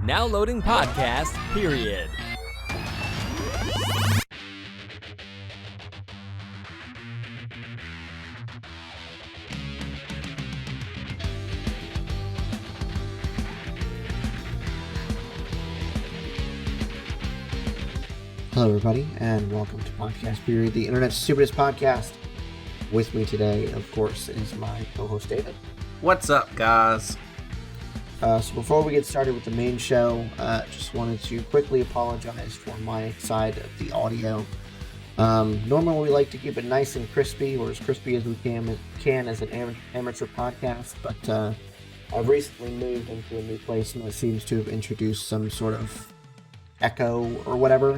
Now loading podcast, period. Hello, everybody, and welcome to Podcast Period, the internet's stupidest podcast. With me today, of course, is my co-host, David. What's up, guys? So before we get started with the main show, just wanted to quickly apologize for my side of the audio. Normally, we like to keep it nice and crispy, or as crispy as we can as an amateur podcast, but I've recently moved into a new place, and it seems to have introduced some sort of echo or whatever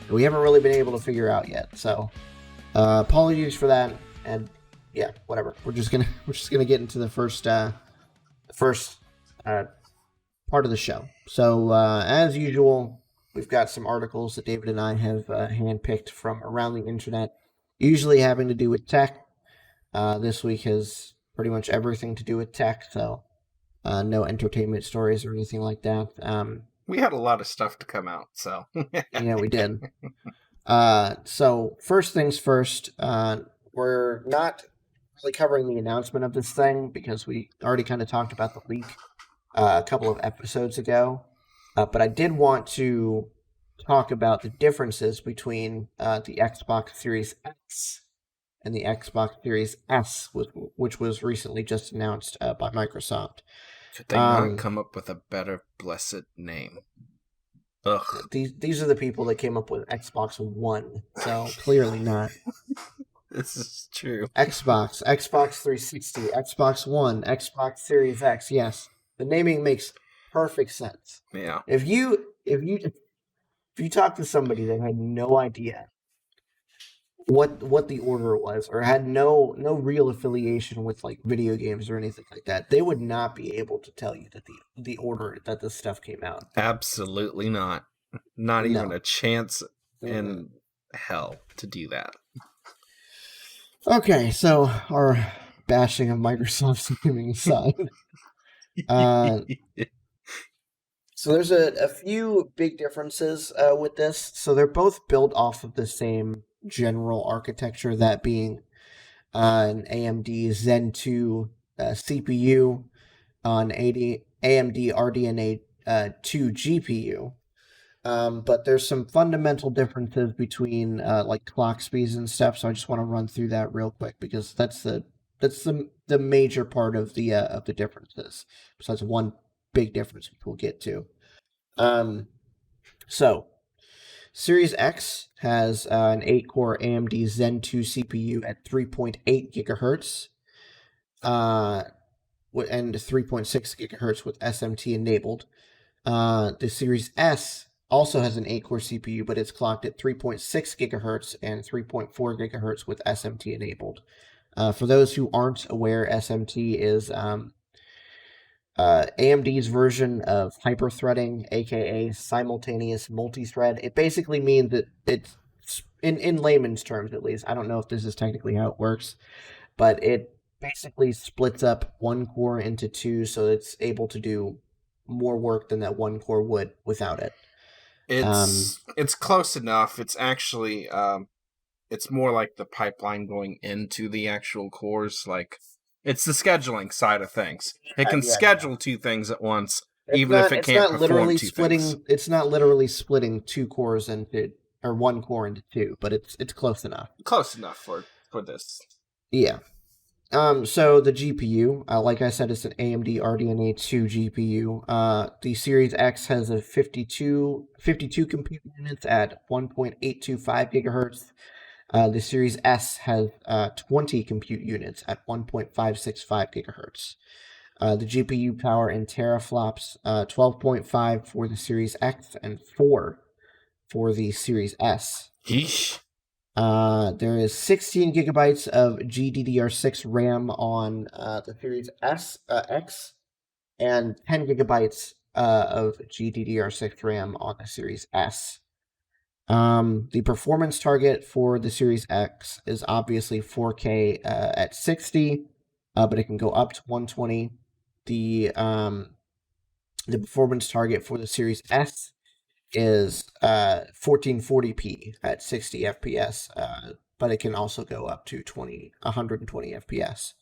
that we haven't really been able to figure out yet. So apologies for that, and yeah, whatever. We're just gonna get into the first part of the show. So as usual, we've got some articles that David and I have handpicked from around the internet, usually having to do with tech. This week has pretty much everything to do with tech, so no entertainment stories or anything like that. We had a lot of stuff to come out, so. Yeah, we did. So first things first, we're not really covering the announcement of this thing because we already kind of talked about the leak a couple of episodes ago. But I did want to talk about the differences between the Xbox Series X and the Xbox Series S, which was recently just announced by Microsoft. Could they not come up with a better blessed name? Ugh. These are the people that came up with Xbox One, so clearly not. This is true. Xbox 360, Xbox One, Xbox Series X. Yes, the naming makes perfect sense. Yeah. If you talk to somebody that had no idea what the order was, or had no real affiliation with like video games or anything like that, they would not be able to tell you that the order that this stuff came out. Absolutely not. Not even a chance in hell to do that. Okay, so our bashing of Microsoft's naming aside, so there's a few big differences with this. So they're both built off of the same general architecture, that being an AMD Zen 2 CPU, an AMD RDNA 2 GPU. But there's some fundamental differences between like clock speeds and stuff. So I just want to run through that real quick because that's the major part of the differences. Besides one big difference, which we'll get to. So Series X has an 8-core AMD Zen 2 CPU at 3.8 gigahertz, and 3.6 gigahertz with SMT enabled. The Series S also has an 8-core CPU, but it's clocked at 3.6 gigahertz and 3.4 gigahertz with SMT enabled. For those who aren't aware, SMT is AMD's version of hyper-threading, aka simultaneous multi-thread. It basically means that it's, in layman's terms at least, I don't know if this is technically how it works, but it basically splits up one core into two, so it's able to do more work than that one core would without it. It's close enough. It's actually it's more like the pipeline going into the actual cores, like it's the scheduling side of things. It can schedule two things at once, if it can't perform two things. It's not literally splitting two cores into, or one core into two, but it's close enough. Close enough for this. Yeah. So the GPU, like I said, it's an AMD RDNA 2 GPU. The Series X has a 52 compute units at 1.825 gigahertz. The Series S has 20 compute units at 1.565 gigahertz. The GPU power in teraflops, 12.5 for the Series X and 4 for the Series S. Yeesh. There is 16 gigabytes of GDDR6 RAM on the Series X, and 10 gigabytes of GDDR6 RAM on the Series S. The performance target for the Series X is obviously 4K at 60, but it can go up to 120. The The performance target for the Series S is 1440p at 60 FPS, but it can also go up to 120 FPS.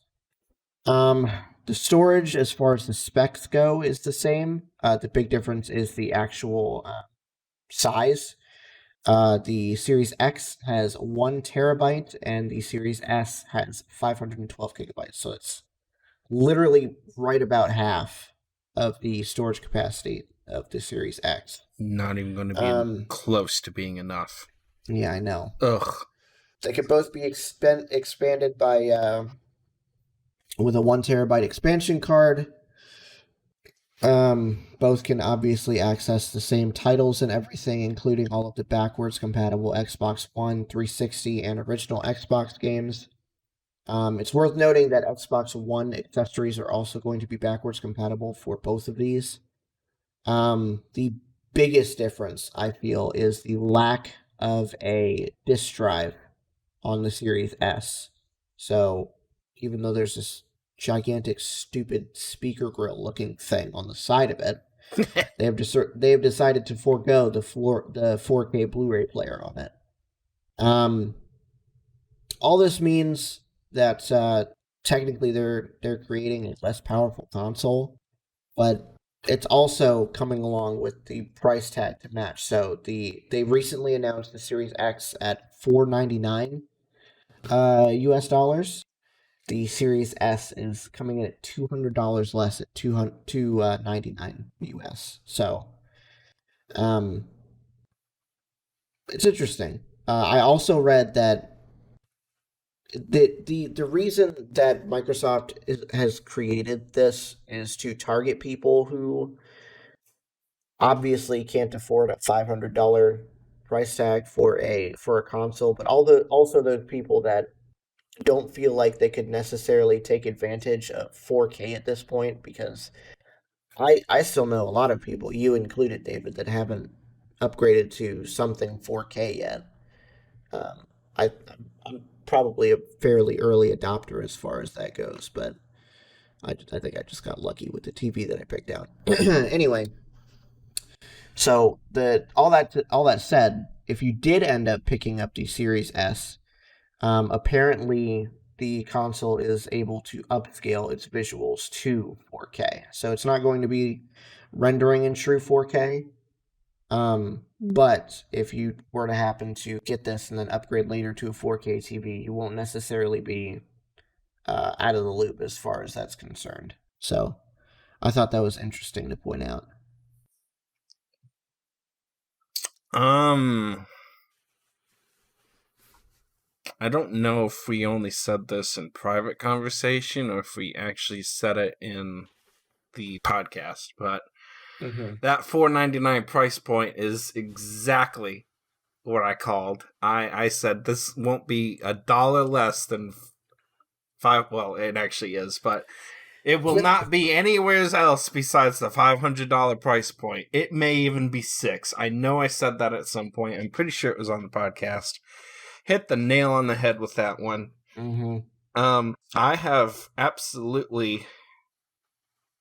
The storage, as far as the specs go, is the same. The big difference is the actual size. The Series X has 1 terabyte, and the Series S has 512 gigabytes. So it's literally right about half of the storage capacity of the Series X. Not even going to be close to being enough. Yeah, I know. Ugh. They could both be expanded by with a 1 terabyte expansion card. Both can obviously access the same titles and everything, including all of the backwards compatible Xbox One, 360, and original Xbox games. It's worth noting that Xbox One accessories are also going to be backwards compatible for both of these. The biggest difference, I feel, is the lack of a disk drive on the Series S. So, even though there's this gigantic, stupid speaker grill looking thing on the side of it, they have decided to forego the 4K Blu-ray player on it. All this means that technically they're creating a less powerful console, but it's also coming along with the price tag to match. So they recently announced the Series X at $499 US dollars. The Series S is coming in at $200 less at $299 US. So, it's interesting. I also read that the reason that Microsoft has created this is to target people who obviously can't afford a $500 price tag for a console, but also those people that don't feel like they could necessarily take advantage of 4K at this point, because I still know a lot of people, you included, David, that haven't upgraded to something 4K yet. I'm probably a fairly early adopter as far as that goes, but I think I just got lucky with the TV that I picked out. Anyway, so all that said, if you did end up picking up the Series S, apparently the console is able to upscale its visuals to 4K. So it's not going to be rendering in true 4K. But if you were to happen to get this and then upgrade later to a 4K TV, you won't necessarily be out of the loop as far as that's concerned. So I thought that was interesting to point out. I don't know if we only said this in private conversation or if we actually said it in the podcast, but that $499 price point is exactly what I called. I said this won't be $1 less than $5. Well, it actually is, but it will not be anywhere else besides the $500 price point. It may even be $6. I know I said that at some point. I'm pretty sure it was on the podcast. Hit the nail on the head with that one. I have absolutely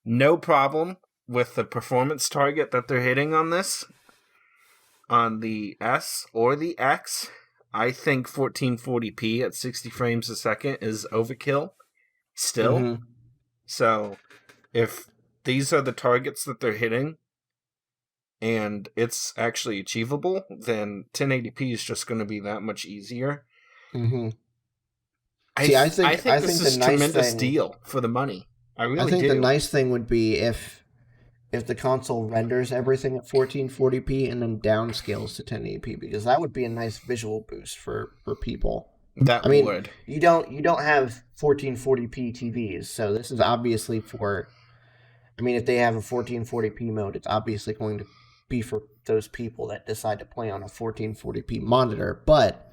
no problem with the performance target that they're hitting on this. On the S or the X, I think 1440p at 60 frames a second is overkill still. So if these are the targets that they're hitting and it's actually achievable, then 1080p is just going to be that much easier. I think this is a tremendous deal for the money. I think the nice thing would be if the console renders everything at 1440p and then downscales to 1080p, because that would be a nice visual boost for people. Would. You don't have 1440p TVs, so this is obviously for. I mean, if they have a 1440p mode, it's obviously going to be for those people that decide to play on a 1440p monitor. But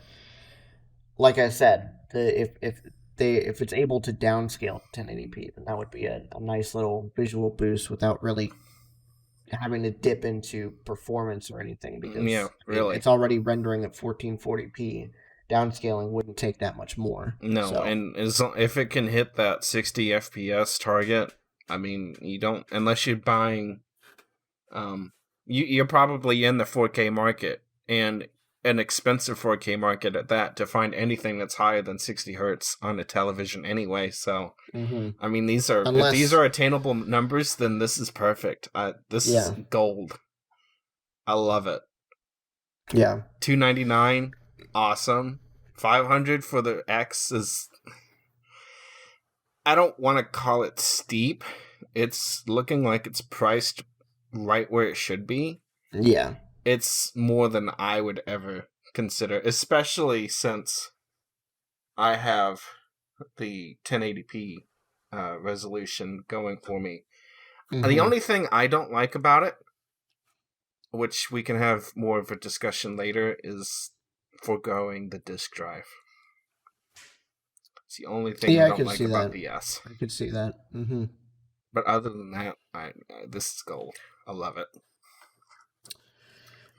like I said, if it's able to downscale to 1080p, then that would be a nice little visual boost without really having to dip into performance or anything, because it's already rendering at 1440p. Downscaling wouldn't take that much more. No, so. And if it can hit that 60 FPS target, I mean, you don't, unless you're buying You're probably in the 4K market, and an expensive 4K market at that, to find anything that's higher than 60 hertz on a television anyway. So, I mean, if these are attainable numbers, then this is perfect. This is gold. I love it. Yeah. $299, awesome. $500 for the X is, I don't want to call it steep. It's looking like it's priced right where it should be. Yeah. It's more than I would ever consider, especially since I have the 1080p resolution going for me. The only thing I don't like about it, which we can have more of a discussion later, is foregoing the disk drive. It's the only thing I don't like about the S. I could see that. But other than that, this is gold. I love it.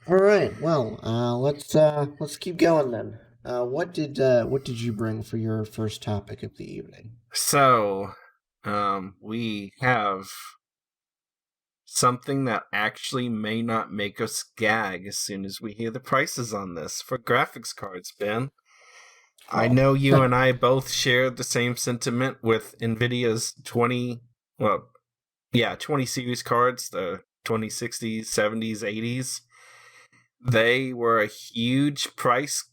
All right. Well, let's keep going then. What did you bring for your first topic of the evening? So, we have something that actually may not make us gag as soon as we hear the prices on this for graphics cards, Ben. Oh. I know you and I both share the same sentiment with NVIDIA's 20 series cards, the 2060s, 70s, 80s. They were a huge price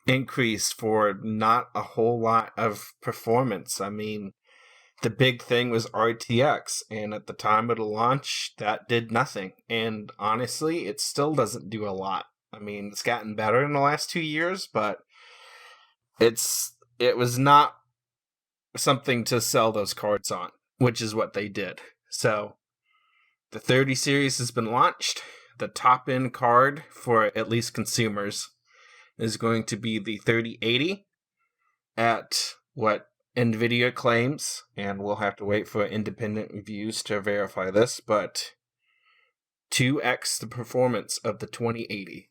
increase for not a whole lot of performance. I mean, the big thing was RTX, and at the time of the launch, that did nothing. And honestly, it still doesn't do a lot. I mean, it's gotten better in the last 2 years, but it was not something to sell those cards on, which is what they did. So, the 30 series has been launched. The top-end card, for at least consumers, is going to be the 3080 at what NVIDIA claims, and we'll have to wait for independent reviews to verify this, but 2x the performance of the 2080,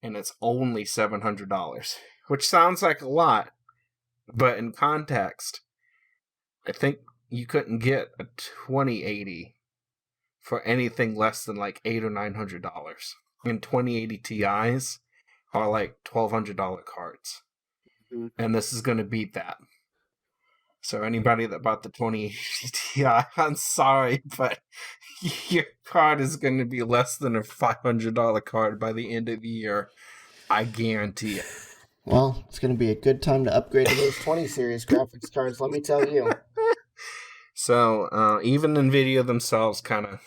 and it's only $700, which sounds like a lot, but in context, I think you couldn't get a 2080 for anything less than like $800 or $900, and 2080 Ti's are like $1,200 cards, and this is going to beat that. So anybody that bought the 2080 Ti, I'm sorry, but your card is going to be less than a $500 card by the end of the year. I guarantee it. Well, it's going to be a good time to upgrade to those 20 series graphics cards, let me tell you. So even NVIDIA themselves kind of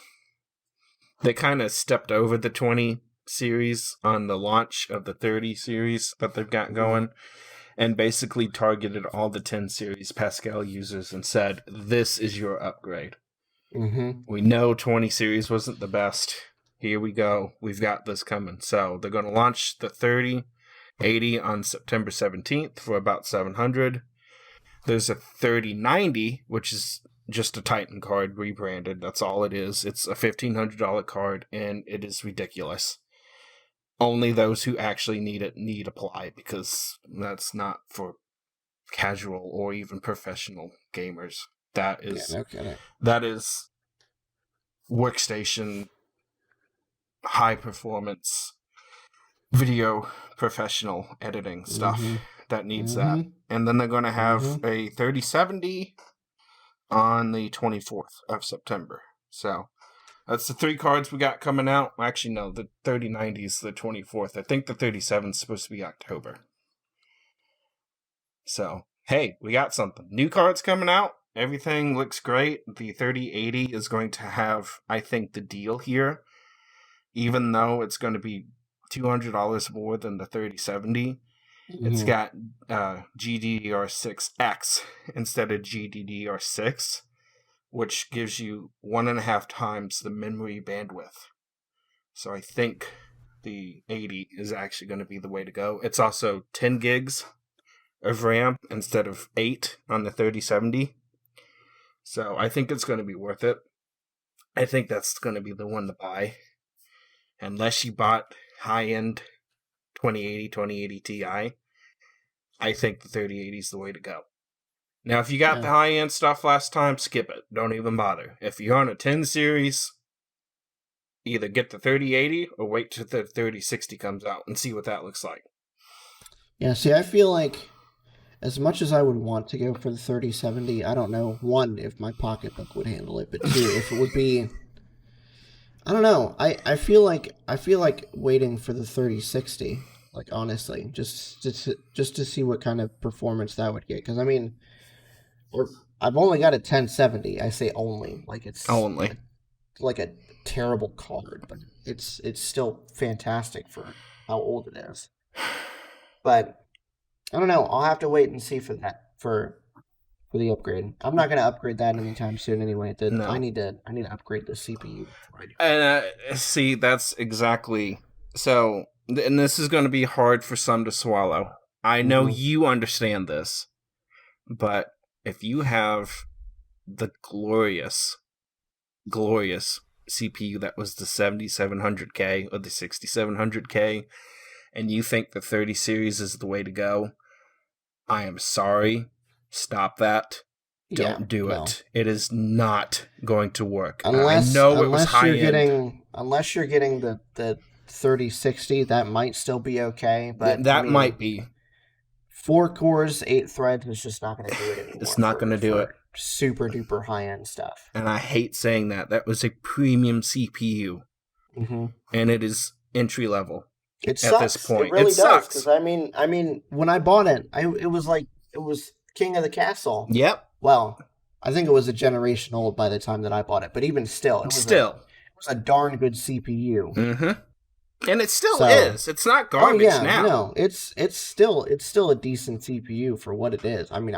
stepped over the 20 series on the launch of the 30 series that they've got going, and basically targeted all the 10 series Pascal users and said, this is your upgrade. We know 20 series wasn't the best. Here we go. We've got this coming. So they're going to launch the 3080 on September 17th for about $700. There's a 3090, which is just a Titan card rebranded. That's all it is. It's a $1,500 card, and it is ridiculous. Only those who actually need it need apply, because that's not for casual or even professional gamers. That is workstation, high performance video professional editing stuff that needs that. And then they're going to have a 3070 on the 24th of September. So that's the 3 cards we got coming out. Actually, no, the 3090 is the 24th. I think the 37 is supposed to be October. So, hey, we got something. New cards coming out. Everything looks great. The 3080 is going to have, I think, the deal here. Even though it's going to be $200 more than the 3070. It's got GDDR6X instead of GDDR6, which gives you 1.5 times the memory bandwidth. So I think the 80 is actually going to be the way to go. It's also 10 gigs of RAM instead of 8 on the 3070. So I think it's going to be worth it. I think that's going to be the one to buy. Unless you bought high-end 2080 Ti, I think the 3080 is the way to go. Now, if you got the high-end stuff last time, skip it. Don't even bother. If you're on a 10 series, either get the 3080 or wait till the 3060 comes out and see what that looks like. Yeah, see, I feel like as much as I would want to go for the 3070, I don't know, one, if my pocketbook would handle it, but two, if it would be, I don't know. I feel like waiting for the 3060, like honestly, just to see what kind of performance that would get. Because I mean, I've only got a 1070. I say only, like it's Only. like a terrible card, but it's still fantastic for how old it is. But I don't know. I'll have to wait and see for that for the upgrade. I'm not going to upgrade that anytime soon anyway. No. I need to upgrade the CPU. And see, that's exactly so. And this is going to be hard for some to swallow. I know you understand this, but if you have the glorious CPU that was the 7700K or the 6700K, and you think the 30 series is the way to go, I am sorry. Stop that. Don't do it. It is not going to work. Unless, I know it was high end. Unless you're getting the 3060, that might still be okay. But that might be. 4 cores, 8 threads is just not going to do it anymore. It's not going to do it. Super duper high end stuff. And I hate saying that. That was a premium CPU. Mm-hmm. And it is entry level. It sucks. At this point. It really does. Sucks. Because I mean, when I bought it, it was king of the castle. Yep. Well, I think it was a generation old by the time that I bought it. But even still, it was a darn good CPU. Mm-hmm. And it still is. It's not garbage now. No, it's still a decent CPU for what it is. I mean,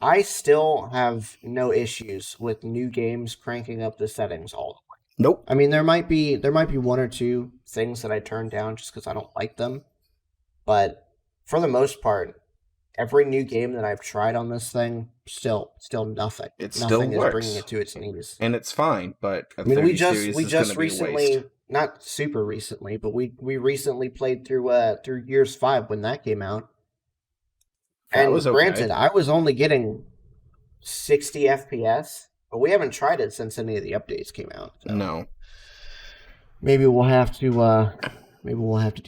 I still have no issues with new games cranking up the settings all the way. Nope. I mean, there might be one or two things that I turn down just because I don't like them, but for the most part, every new game that I've tried on this thing, still nothing. Nothing is bringing it to its knees, and it's fine. But I mean, we just recently, not super recently, but we recently played through Gears 5 when that came out. And granted, I was only getting 60 FPS, but we haven't tried it since any of the updates came out. So no. Maybe we'll have to do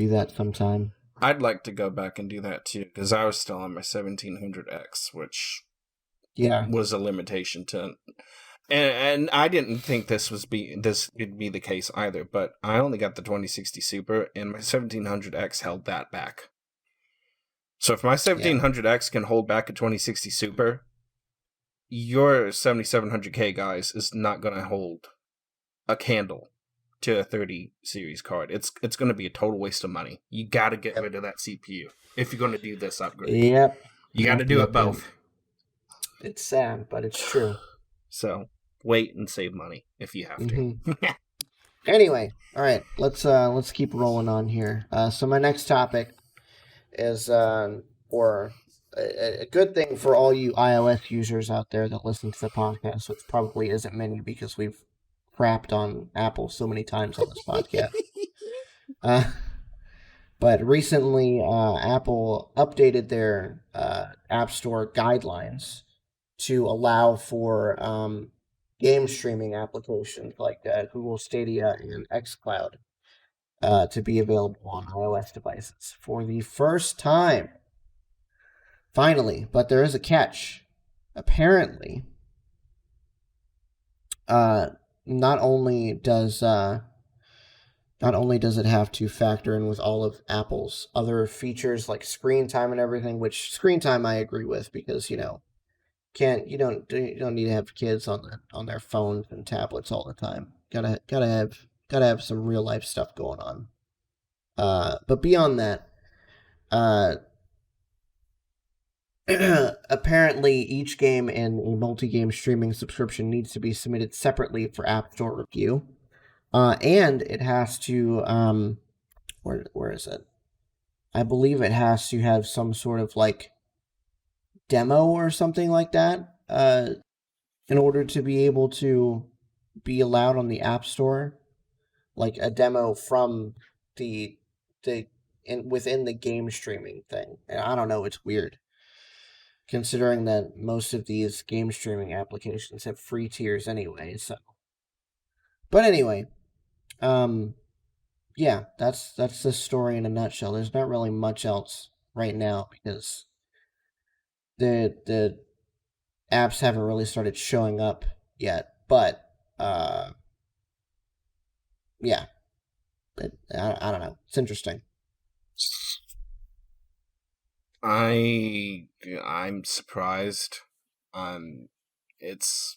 that sometime. I'd like to go back and do that too, because I was still on my 1700X, which was a limitation to. And I didn't think this would be the case either, but I only got the 2060 Super, and my 1700X held that back. So if my 1700X can hold back a 2060 Super, your 7700K, guys, is not going to hold a candle to a 30 series card. It's going to be a total waste of money. You got to get rid of that CPU if you're going to do this upgrade. Yep. You got to do it both. It's sad, but it's true. So wait and save money if you have to. Anyway, all right, let's keep rolling on here. So my next topic is or a good thing for all you iOS users out there that listen to the podcast, which probably isn't many because we've crapped on Apple so many times on this podcast. But recently, Apple updated their App Store guidelines to allow for game streaming applications like Google Stadia and xCloud to be available on iOS devices for the first time. Finally, but there is a catch. Apparently, not only does it have to factor in with all of Apple's other features like screen time and everything, which screen time I agree with because you don't need to have kids on their phones and tablets all the time. Gotta have some real life stuff going on. But beyond that, apparently each game in a multi-game streaming subscription needs to be submitted separately for App Store review. And it has to, where is it? I believe it has to have some sort of like demo or something like that, in order to be able to be allowed on the App Store, like a demo from within the game streaming thing. And I don't know, it's weird, considering that most of these game streaming applications have free tiers anyway. So, but anyway, Yeah, that's the story in a nutshell. There's not really much else right now because the apps haven't really started showing up yet. But yeah, I don't know. It's interesting. I'm surprised. It's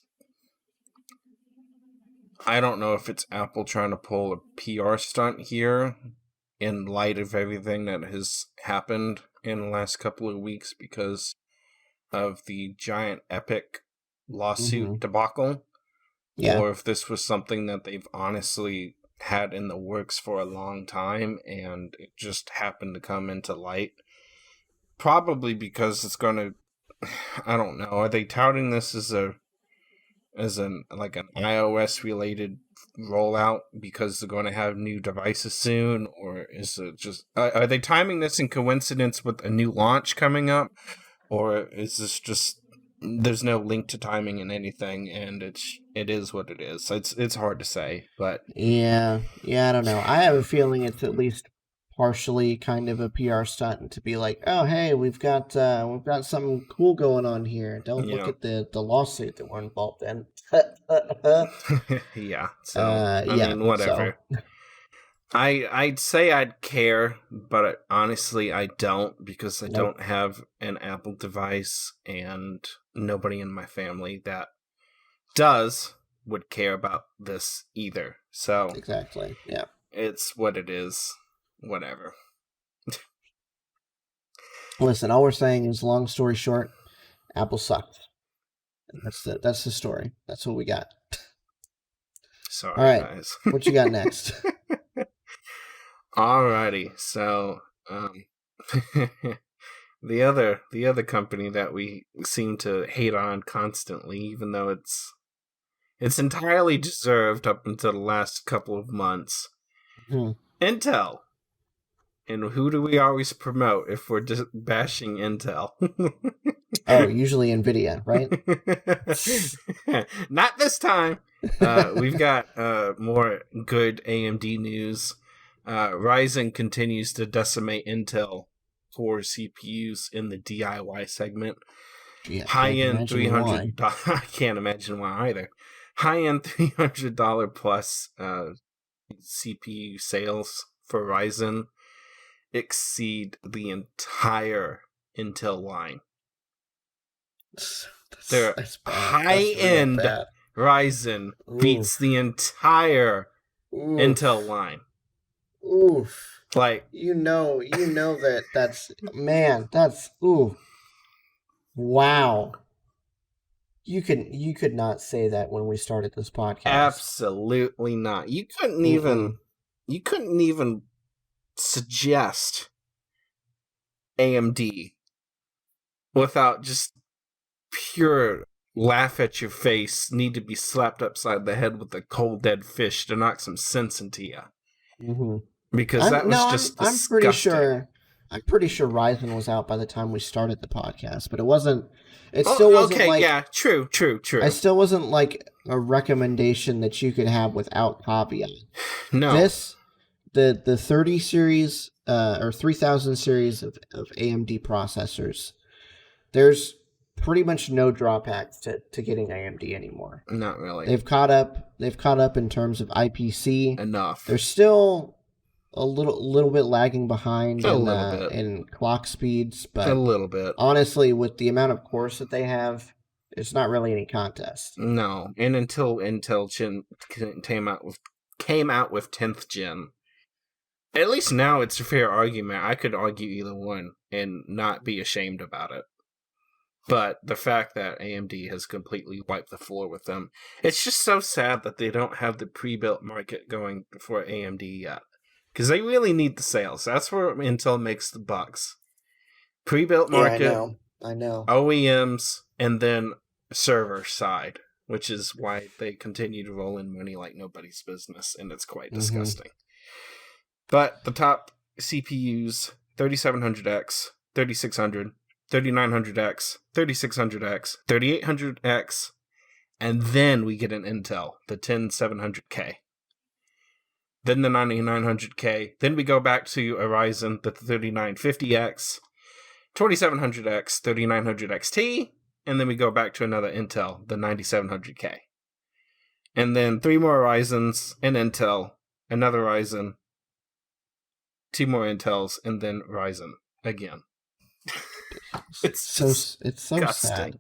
I don't know if it's Apple trying to pull a PR stunt here in light of everything that has happened in the last couple of weeks because of the giant Epic lawsuit debacle, Yeah. or if this was something that they've honestly had in the works for a long time and it just happened to come into light. Probably because it's going to, I don't know, are they touting this as an iOS related rollout because they're going to have new devices soon, or is it just are they timing this in coincidence with a new launch coming up, or is this just there's no link to timing in anything and it is what it is. It's hard to say, but Yeah, I don't know. I have a feeling it's at least partially kind of a PR stunt to be like, oh hey, we've got something cool going on here. Don't look yeah. at the lawsuit that we're involved in. Yeah, so I Yeah, mean, whatever. so I'd say I'd care, but honestly, I don't because I nope. don't have an Apple device, and nobody in my family that does would care about this either. So Exactly. Yeah. it's what it is. Whatever. Listen, all we're saying is, long story short, Apple sucks. And that's the story. That's what we got. Sorry, All right, guys. what you got next? Alrighty, so the other company that we seem to hate on constantly, even though it's entirely deserved up until the last couple of months. Intel. And who do we always promote if we're just bashing Intel? Oh, usually NVIDIA, right? Not this time. We've got more good AMD news. Ryzen continues to decimate Intel Core CPUs in the DIY segment. Yeah, High-end $300. I can't imagine why either. High-end $300 plus CPU sales for Ryzen exceed the entire Intel line. Their high-end Ryzen beats the entire Intel line. Oof. Like, you know that's ooh. Wow. You could not say that when we started this podcast. Absolutely not. You couldn't even suggest AMD without just pure laugh at your face, need to be slapped upside the head with a cold dead fish to knock some sense into you. Because that was just disgusting. I'm pretty sure Ryzen was out by the time we started the podcast, but it wasn't. It still wasn't okay, like. Yeah, true. It still wasn't like a recommendation that you could have without caveat. No. The 30 series or 3000 series of AMD processors, there's pretty much no drawbacks to getting AMD anymore. Not really. They've caught up in terms of IPC. Enough. They're still a little bit lagging behind bit. in clock speeds, but a little bit. Honestly, with the amount of cores that they have, it's not really any contest. No, and until Intel came out with 10th gen, at least now it's a fair argument. I could argue either one and not be ashamed about it. But the fact that AMD has completely wiped the floor with them, it's just so sad that they don't have the pre-built market going for AMD yet. Because they really need the sales. That's where Intel makes the bucks. Pre-built market, yeah, I know. OEMs, and then server side, which is why they continue to roll in money like nobody's business, and it's quite disgusting. But the top CPUs, 3700X, 3600, 3900X, 3600X, 3800X, and then we get an Intel, the 10700K. then the 9900K. Then we go back to a Ryzen, the 3950X, 2700X, 3900 XT, and then we go back to another Intel, the 9700K. And then 3 more Ryzens, an Intel, another Ryzen, 2 more Intels, and then Ryzen again. It's so sad.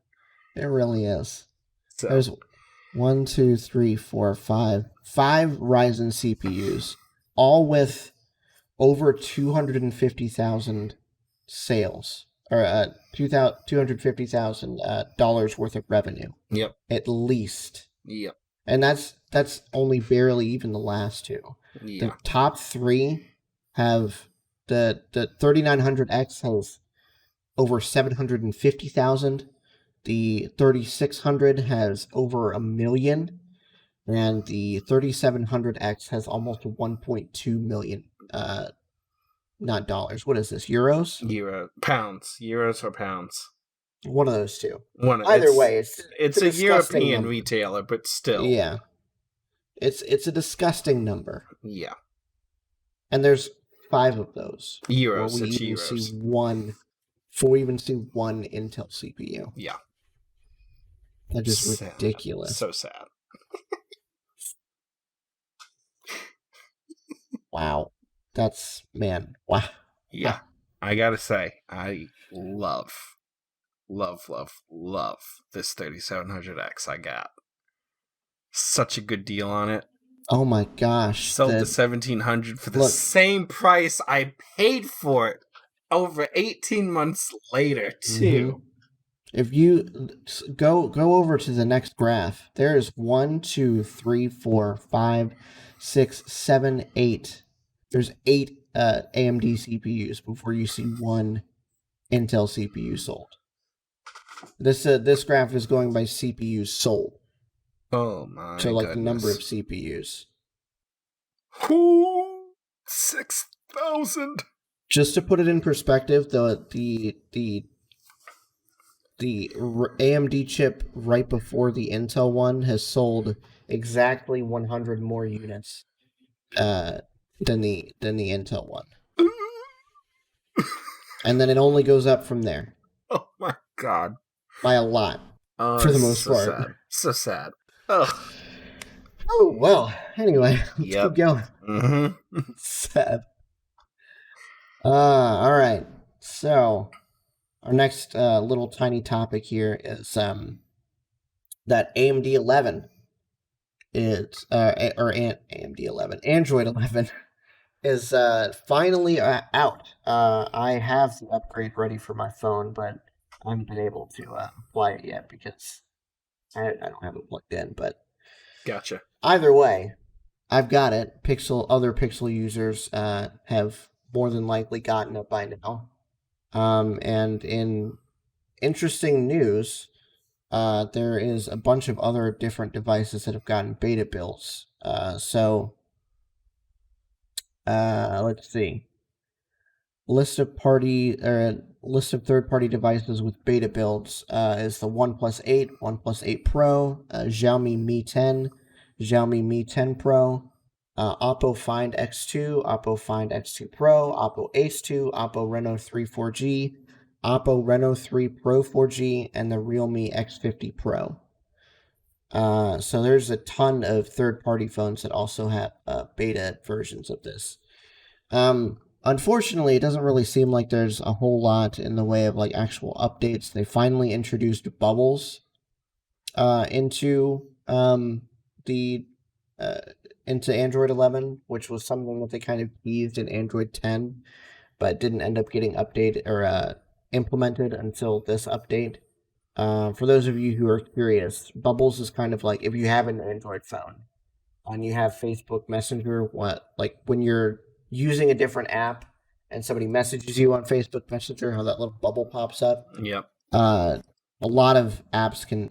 It really is. So. There's 1, 2, 3, 4, 5 Ryzen CPUs, all with over 250,000 sales, or $250,000 worth of revenue. Yep. At least. Yep. And that's only barely even the last two. Yeah. The top 3 have the 3900X has over 750,000. The 3600 has over 1 million, and the 3700X has almost 1.2 million. Not dollars. What is this? Euros? Pounds. Euros or pounds. One of those two. Either way, it's a European retailer, but still. Yeah. It's a disgusting number. Yeah. And there's 5 of those. Euros. We even see one Intel CPU. Yeah. That's just ridiculous. So sad. Wow. Wow. Yeah. I gotta say, I love this 3700X I got. Such a good deal on it. Oh my gosh. Sold the 1700 for the same price I paid for it over 18 months later, too. Mm-hmm. If you go over to the next graph, there is 1, 2, 3, 4, 5, 6, 7, 8. There's 8 AMD CPUs before you see one Intel CPU sold. This graph is going by CPUs sold. Oh my! So like goodness. The number of CPUs. 6,000. Just to put it in perspective, the AMD chip right before the Intel one has sold exactly 100 more units than the Intel one. And then it only goes up from there. Oh my god. By a lot. For the most part. Sad. So sad. Ugh. Oh, well. Anyway, let's keep going. Mm-hmm. Sad. All right. So, our next little tiny topic here is that AMD 11 is, AMD 11, Android 11 is finally out. I have the upgrade ready for my phone, but I haven't been able to apply it yet because I don't have it plugged in. But gotcha. Either way, I've got it. Other Pixel users have more than likely gotten it by now. And in interesting news, there is a bunch of other different devices that have gotten beta builds. Let's see. List of third-party devices with beta builds is the OnePlus 8, OnePlus 8 Pro, Xiaomi Mi 10, Xiaomi Mi 10 Pro, Oppo Find X2, Oppo Find X2 Pro, Oppo Ace 2, Oppo Reno 3 4G, Oppo Reno 3 Pro 4G, and the Realme X50 Pro. So there's a ton of third-party phones that also have beta versions of this. Unfortunately, it doesn't really seem like there's a whole lot in the way of like actual updates. They finally introduced bubbles into Android 11, which was something that they kind of teased in Android 10, but didn't end up getting updated or implemented until this update. For those of you who are curious, bubbles is kind of like if you have an Android phone and you have Facebook Messenger, when you're using a different app and somebody messages you on Facebook Messenger, how that little bubble pops up. Yep. A lot of apps can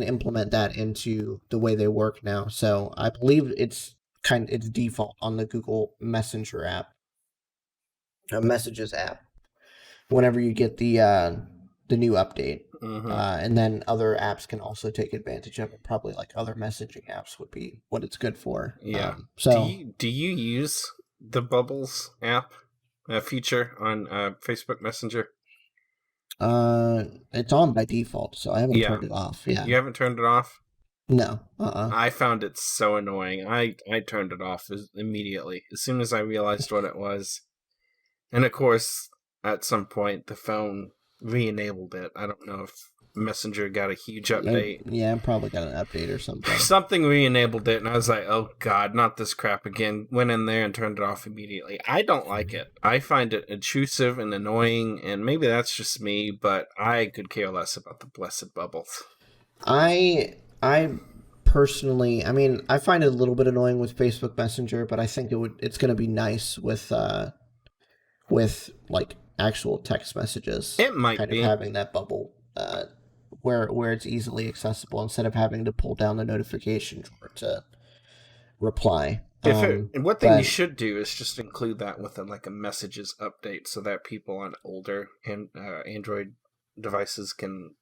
implement that into the way they work now. So I believe it's default on the Google Messenger app, Messages app. Whenever you get the new update. Mm-hmm. And then other apps can also take advantage of it. Probably like other messaging apps would be what it's good for. Yeah. So do you use the Bubbles app feature on Facebook Messenger? it's on by default, so I haven't Yeah. turned it off. Yeah. You haven't turned it off? No. I found it so annoying. I turned it off immediately as soon as I realized what it was. And of course, at some point, the phone re-enabled it. I don't know if Messenger got a huge update. Yeah, probably got an update or something. Something re-enabled it, and I was like, oh god, not this crap again. Went in there and turned it off immediately. I don't like it. I find it intrusive and annoying, and maybe that's just me, but I could care less about the blessed bubbles. I personally, I mean, I find it a little bit annoying with Facebook Messenger, but I think it's going to be nice with like actual text messages. It might kind be of having that bubble where it's easily accessible instead of having to pull down the notification drawer to reply. What thing you should do is just include that with a messages update so that people on older Android devices can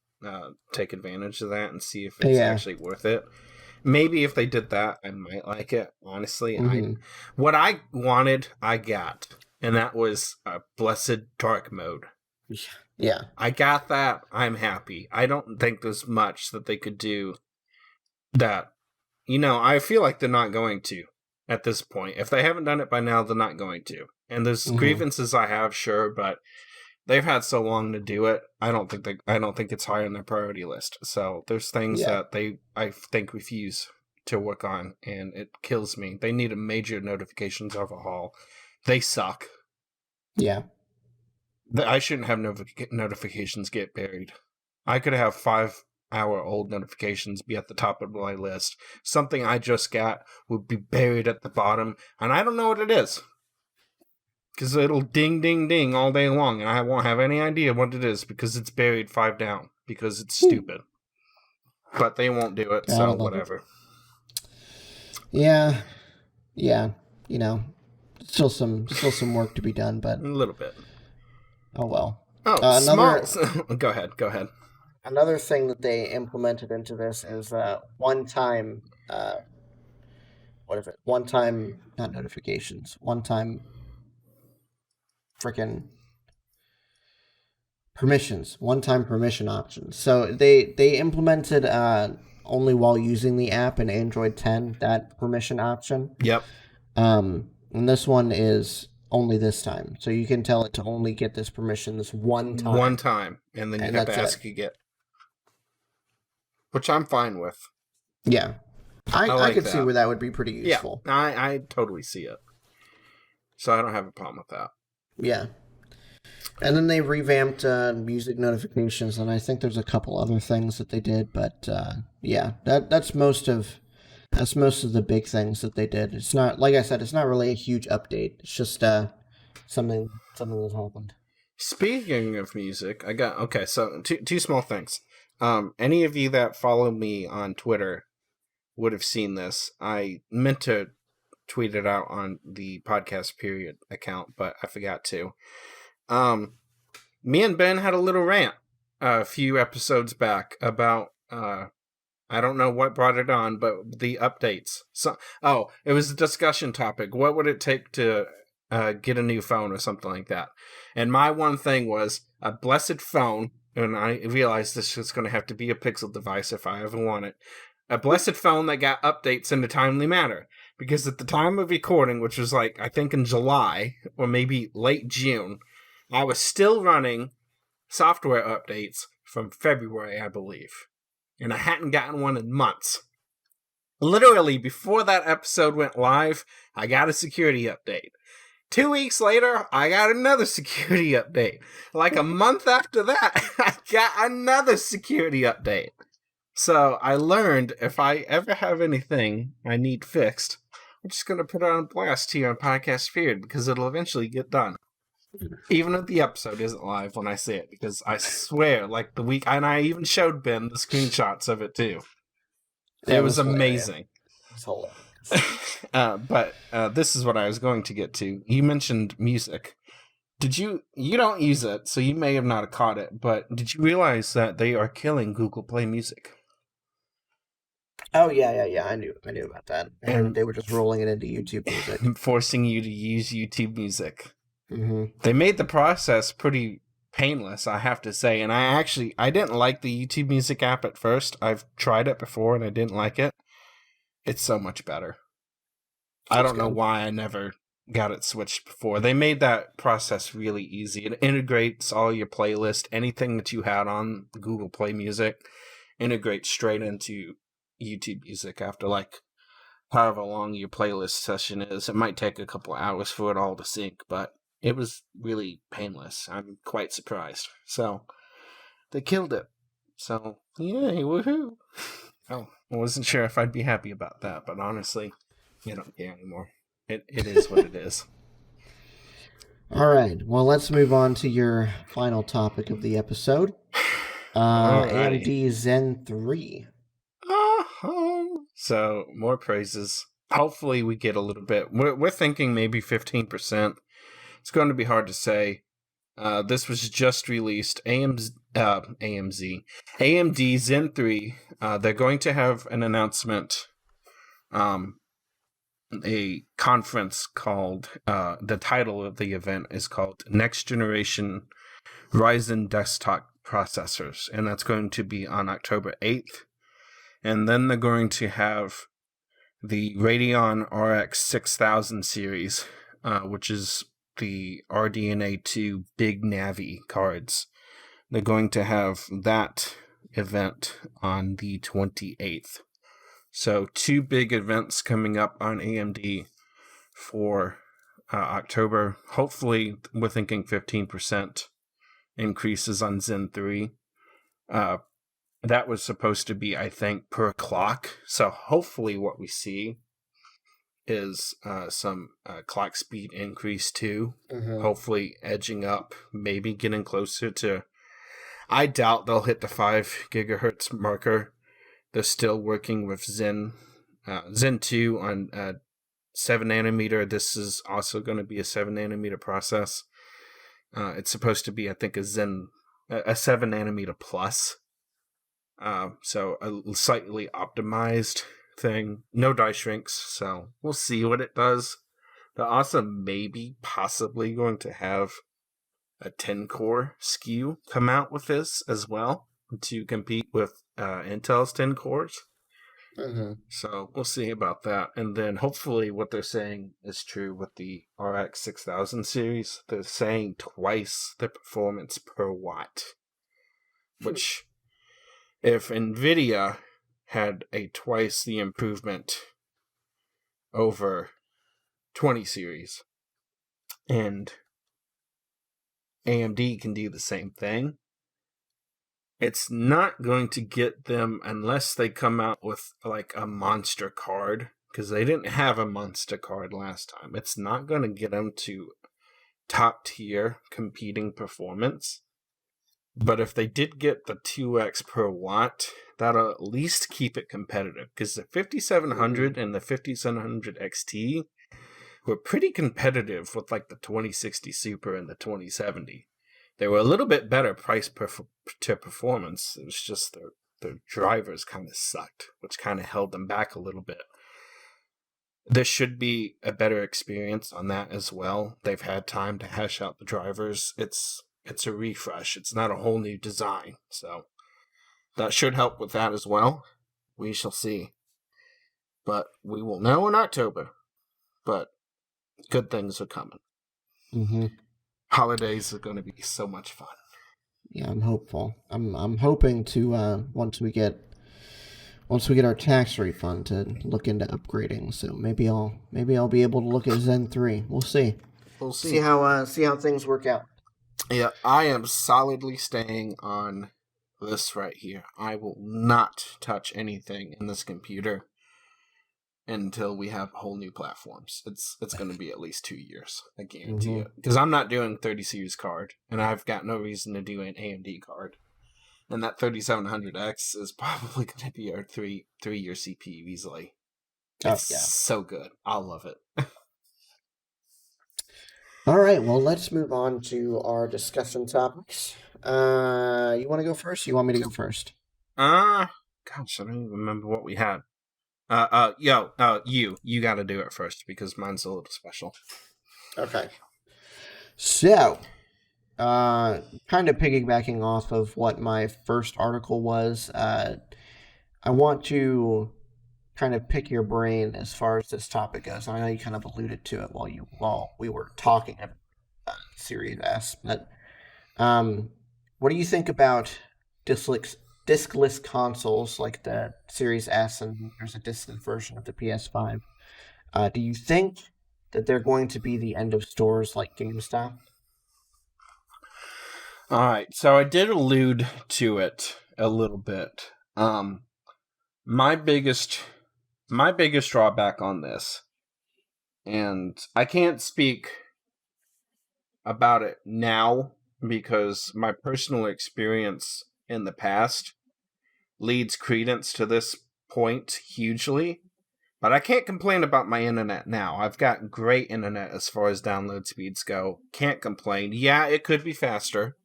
take advantage of that and see if it's actually worth it. Maybe if they did that, I might like it. Honestly, what I wanted, I got, and that was a blessed dark mode. Yeah, I got that. I'm happy. I don't think there's much that they could do that. I feel like they're not going to at this point. If they haven't done it by now, they're not going to. And there's grievances I have, sure, but they've had so long to do it. I don't think it's high on their priority list. So there's things that I think refuse to work on, and it kills me. They need a major notifications overhaul. They suck. Yeah. I shouldn't have notifications get buried. I could have 5-hour-old notifications be at the top of my list. Something I just got would be buried at the bottom, and I don't know what it is. Because it'll ding, ding, ding all day long, and I won't have any idea what it is because it's buried 5 down, because it's stupid. But they won't do it, so whatever. Yeah. Still some work to be done, but a little bit. Oh well. Go ahead. Another thing that they implemented into this is one-time. What is it? One-time, not notifications. One-time. Freaking permissions. One-time permission options. So they implemented only while using the app in Android 10 that permission option. Yep. And this one is only this time. So you can tell it to only get this permission this one time. One time. And then you have to ask again. Which I'm fine with. Yeah. I could see where that would be pretty useful. Yeah, I totally see it. So I don't have a problem with that. Yeah. And then they revamped music notifications, and I think there's a couple other things that they did, but that's most of the big things that they did. It's not, like I said, it's not really a huge update. It's just something that happened. Speaking of music, so two small things. Any of you that follow me on Twitter would have seen this. I meant to tweet it out on the podcast period account, but I forgot to. Me and Ben had a little rant a few episodes back about I don't know what brought it on, but the updates. It was a discussion topic. What would it take to get a new phone or something like that? And my one thing was a blessed phone, and I realized this was going to have to be a Pixel device if I ever want it. A blessed phone that got updates in a timely manner. Because at the time of recording, which was I think in July, or maybe late June, I was still running software updates from February, I believe. And I hadn't gotten one in months. Literally, before that episode went live, I got a security update. 2 weeks later, I got another security update. Like a month after that, I got another security update. So I learned if I ever have anything I need fixed, I'm just going to put it on blast here on Podcast Period because it'll eventually get done. Even if the episode isn't live when I say it, because I swear, the week, and I even showed Ben the screenshots of it too. It was amazing. It's hilarious. But this is what I was going to get to. You mentioned music. You don't use it, so you may have not caught it, but did you realize that they are killing Google Play Music? Oh yeah. I knew about that. I heard And they were just rolling it into YouTube Music, forcing you to use YouTube Music. Mm-hmm. They made the process pretty painless, I have to say. And I didn't like the YouTube Music app at first. I've tried it before and I didn't like it. It's so much better. I don't know why I never got it switched before. They made that process really easy. It integrates all your playlist, anything that you had on Google Play Music, integrates straight into YouTube Music after like however long your playlist session is. It might take a couple of hours for it all to sync, but it was really painless. I'm quite surprised. So they killed it. So yay, woohoo! Oh, I wasn't sure if I'd be happy about that, but honestly, I don't care anymore. It is what it is. All right. Well, let's move on to your final topic of the episode. Alrighty. AMD Zen 3. So more praises. Hopefully we get a little bit. We're thinking maybe 15%. It's going to be hard to say. This was just released. AMD Zen 3. They're going to have an announcement. A conference called, the title of the event is called Next Generation Ryzen Desktop Processors, and that's going to be on October 8th. And then they're going to have the Radeon RX 6000 series, which is the RDNA 2 Big Navi cards. They're going to have that event on the 28th. So 2 big events coming up on AMD for October. Hopefully, we're thinking 15% increases on Zen 3. That was supposed to be, I think, per clock. So hopefully what we see is some clock speed increase too. Mm-hmm. Hopefully edging up, maybe getting closer to... I doubt they'll hit the 5 gigahertz marker. They're still working with Zen 2 on 7 nanometer. This is also going to be a 7 nanometer process. It's supposed to be, I think, a 7 nanometer plus. So a slightly optimized thing. No die shrinks, so we'll see what it does. They're also maybe possibly going to have a 10-core SKU come out with this as well to compete with Intel's 10 cores. Mm-hmm. So we'll see about that. And then hopefully what they're saying is true with the RX 6000 series. They're saying twice the performance per watt, which... if NVIDIA had a twice the improvement over 20 series, and AMD can do the same thing, it's not going to get them unless they come out with like a monster card, because they didn't have a monster card last time. It's not going to get them to top tier competing performance. But if they did get the 2x per watt, that'll at least keep it competitive. Because the 5700 and the 5700 XT were pretty competitive with like the 2060 Super and the 2070. They were a little bit better price to performance. It was just their drivers kind of sucked, which kind of held them back a little bit. There should be a better experience on that as well. They've had time to hash out the drivers. It's a refresh. It's not a whole new design. So that should help with that as well. We shall see. But we will know in October. But good things are coming. Mm-hmm. Holidays are going to be so much fun. Yeah, I'm hopeful. I'm hoping to once we get our tax refund to look into upgrading. So maybe I'll be able to look at Zen 3. We'll see. We'll see. See how things work out. Yeah, I am solidly staying on this right here. I will not touch anything in this computer until we have whole new platforms. It's going to be at least 2 years. I guarantee it. Because I'm not doing 30 series card, and I've got no reason to do an AMD card. And that 3700X is probably going to be our three-year CPU easily. It's so good. I'll love it. All right, well, let's move on to our discussion topics. You want to go first? Or you want me to go first? Gosh, I don't even remember what we had. You got to do it first because mine's a little special. Okay. So, kind of piggybacking off of what my first article was, I want to kind of pick your brain as far as this topic goes. I know you kind of alluded to it while we were talking about Series S, but what do you think about discless consoles like the Series S, and there's a discless version of the PS5? Do you think that they're going to be the end of stores like GameStop? All right, so I did allude to it a little bit. My biggest drawback on this, and I can't speak about it now because my personal experience in the past leads credence to this point hugely, but I can't complain about my internet now. I've got great internet as far as download speeds go. Can't complain. Yeah, it could be faster,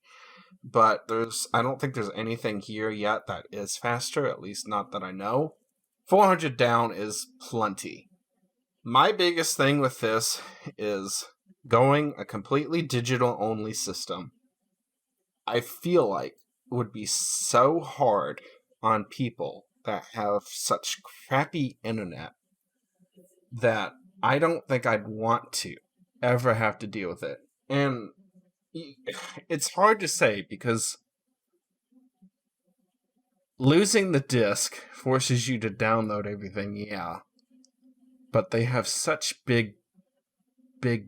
but I don't think there's anything here yet that is faster, at least not that I know. 400 down is plenty. My biggest thing with this is going a completely digital only system. I feel like would be so hard on people that have such crappy internet that I don't think I'd want to ever have to deal with it. And it's hard to say because losing the disc forces you to download everything, yeah. But they have such big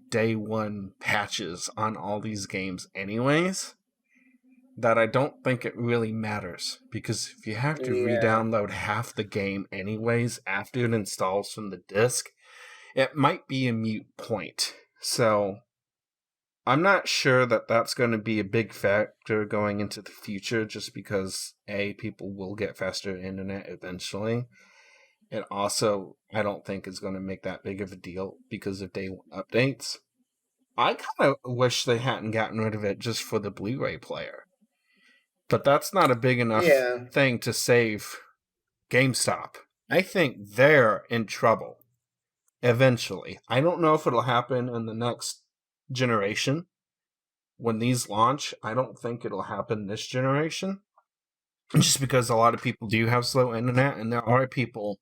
day one patches on all these games anyways that I don't think it really matters. Because if you have to re-download half the game anyways after it installs from the disc, it might be a moot point. So I'm not sure that that's going to be a big factor going into the future just because, A, people will get faster internet eventually. It also, I don't think, is going to make that big of a deal because of day one updates. I kind of wish they hadn't gotten rid of it just for the Blu-ray player. But that's not a big enough thing to save GameStop. I think they're in trouble eventually. I don't know if it'll happen in the next generation. When these launch, I don't think it'll happen this generation. Just because a lot of people do have slow internet, and there are people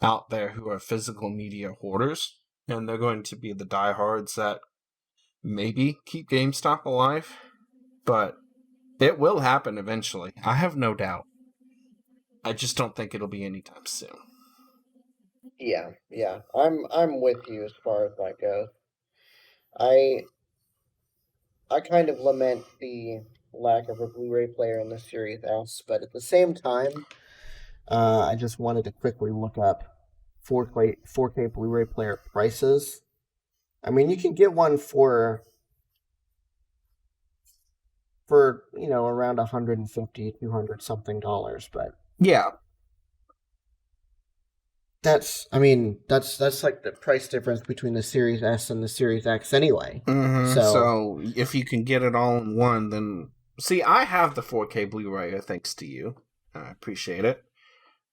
out there who are physical media hoarders, and they're going to be the diehards that maybe keep GameStop alive, but it will happen eventually. I have no doubt. I just don't think it'll be anytime soon. Yeah. I'm with you as far as that goes. I kind of lament the lack of a Blu-ray player in the Series S, but at the same time, I just wanted to quickly look up 4K Blu-ray player prices. I mean, you can get one for around $150, $200 something, but yeah, that's like the price difference between the Series S and the Series X anyway. Mm-hmm. So if you can get it all in one, then see, I have the 4K Blu-ray thanks to you. I appreciate it.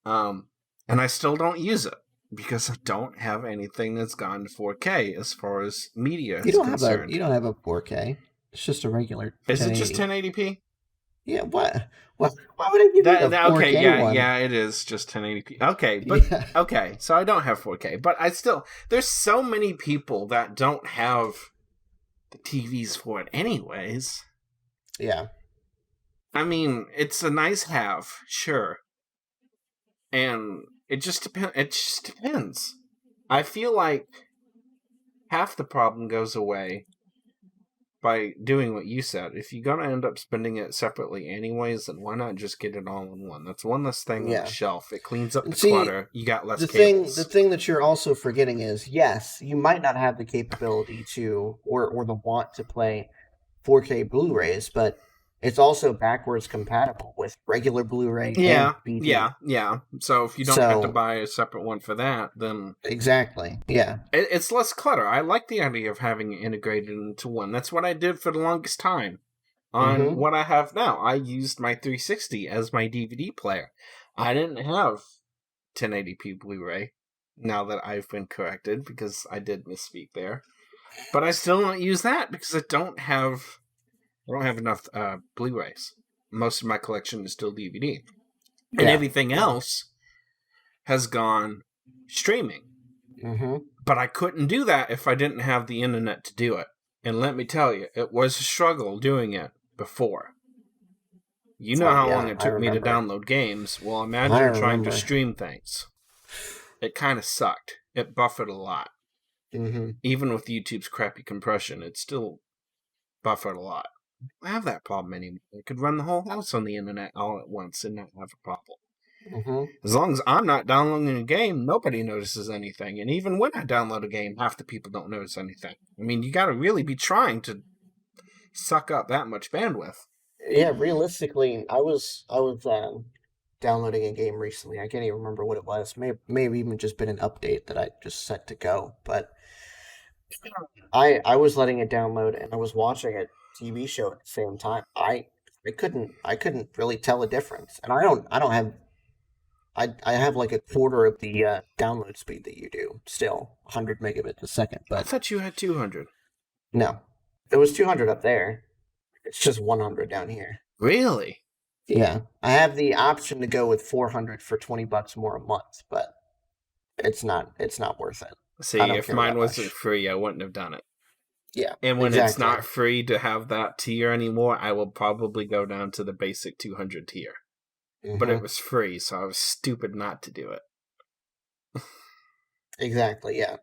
And I still don't use it because I don't have anything that's gone to 4K as far as media is concerned. You don't have a 4K. It's just a regular 1080. Is it just 1080p? Yeah, what? Why would I give you a 4K okay, one? Yeah, it is just 1080p. Okay, but okay, so I don't have 4K, but there's so many people that don't have the TVs for it anyways. Yeah. I mean, it's a nice have, sure. And it just depends. I feel like half the problem goes away by doing what you said. If you're gonna end up spending it separately anyways, then why not just get it all in one? That's one less thing on the shelf. It cleans up the clutter. You got less cables. The thing that you're also forgetting is, yes, you might not have the capability to or the want to play 4K Blu-rays, but it's also backwards compatible with regular Blu-ray and DVD. Yeah. So if you don't have to buy a separate one for that, then exactly, yeah. It's less clutter. I like the idea of having it integrated into one. That's what I did for the longest time. On what I have now, I used my 360 as my DVD player. I didn't have 1080p Blu-ray. Now that I've been corrected, because I did misspeak there, but I still don't use that because I don't have enough Blu-rays. Most of my collection is still DVD, and everything else has gone streaming. But I couldn't do that if I didn't have the internet to do it. And let me tell you, it was a struggle doing it before. You know how long it took me to download games. Well, imagine trying to stream things. It kind of sucked. It buffered a lot. Even with YouTube's crappy compression, it still buffered a lot. I don't have that problem anymore. I could run the whole house on the internet all at once and not have a problem. As long as I'm not downloading a game, nobody notices anything. And even when I download a game, half the people don't notice anything. I mean, you got to really be trying to suck up that much bandwidth. Yeah, realistically, I was downloading a game recently. I can't even remember what it was. Maybe even just been an update that I just set to go. But I was letting it download and I was watching a TV show at the same time. I couldn't really tell a difference. And I have like a quarter of the download speed that you do. Still 100 megabits a second. But I thought you had 200. No, it was 200 up there. It's just 100 down here. Really? Yeah, I have the option to go with 400 for $20 more a month, but it's not worth it. See, if mine wasn't free, I wouldn't have done it. Yeah, and when it's not free to have that tier anymore, I will probably go down to the basic 200 tier. But it was free, so I was stupid not to do it. Exactly. Yeah.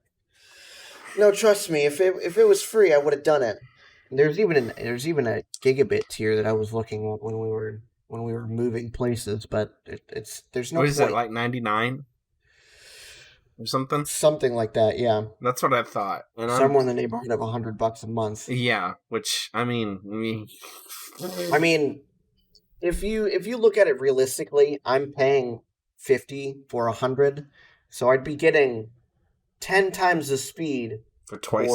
No, trust me. If it was free, I would have done it. There's even a gigabit tier that I was looking at when we were moving places, but there's no. What is it, like 99 or something? Something like that, yeah. That's what I thought. And somewhere in the neighborhood of $100 a month. Yeah, which I mean, if you look at it realistically, I'm paying $50 for 100, so I'd be getting 10 times the speed. For twice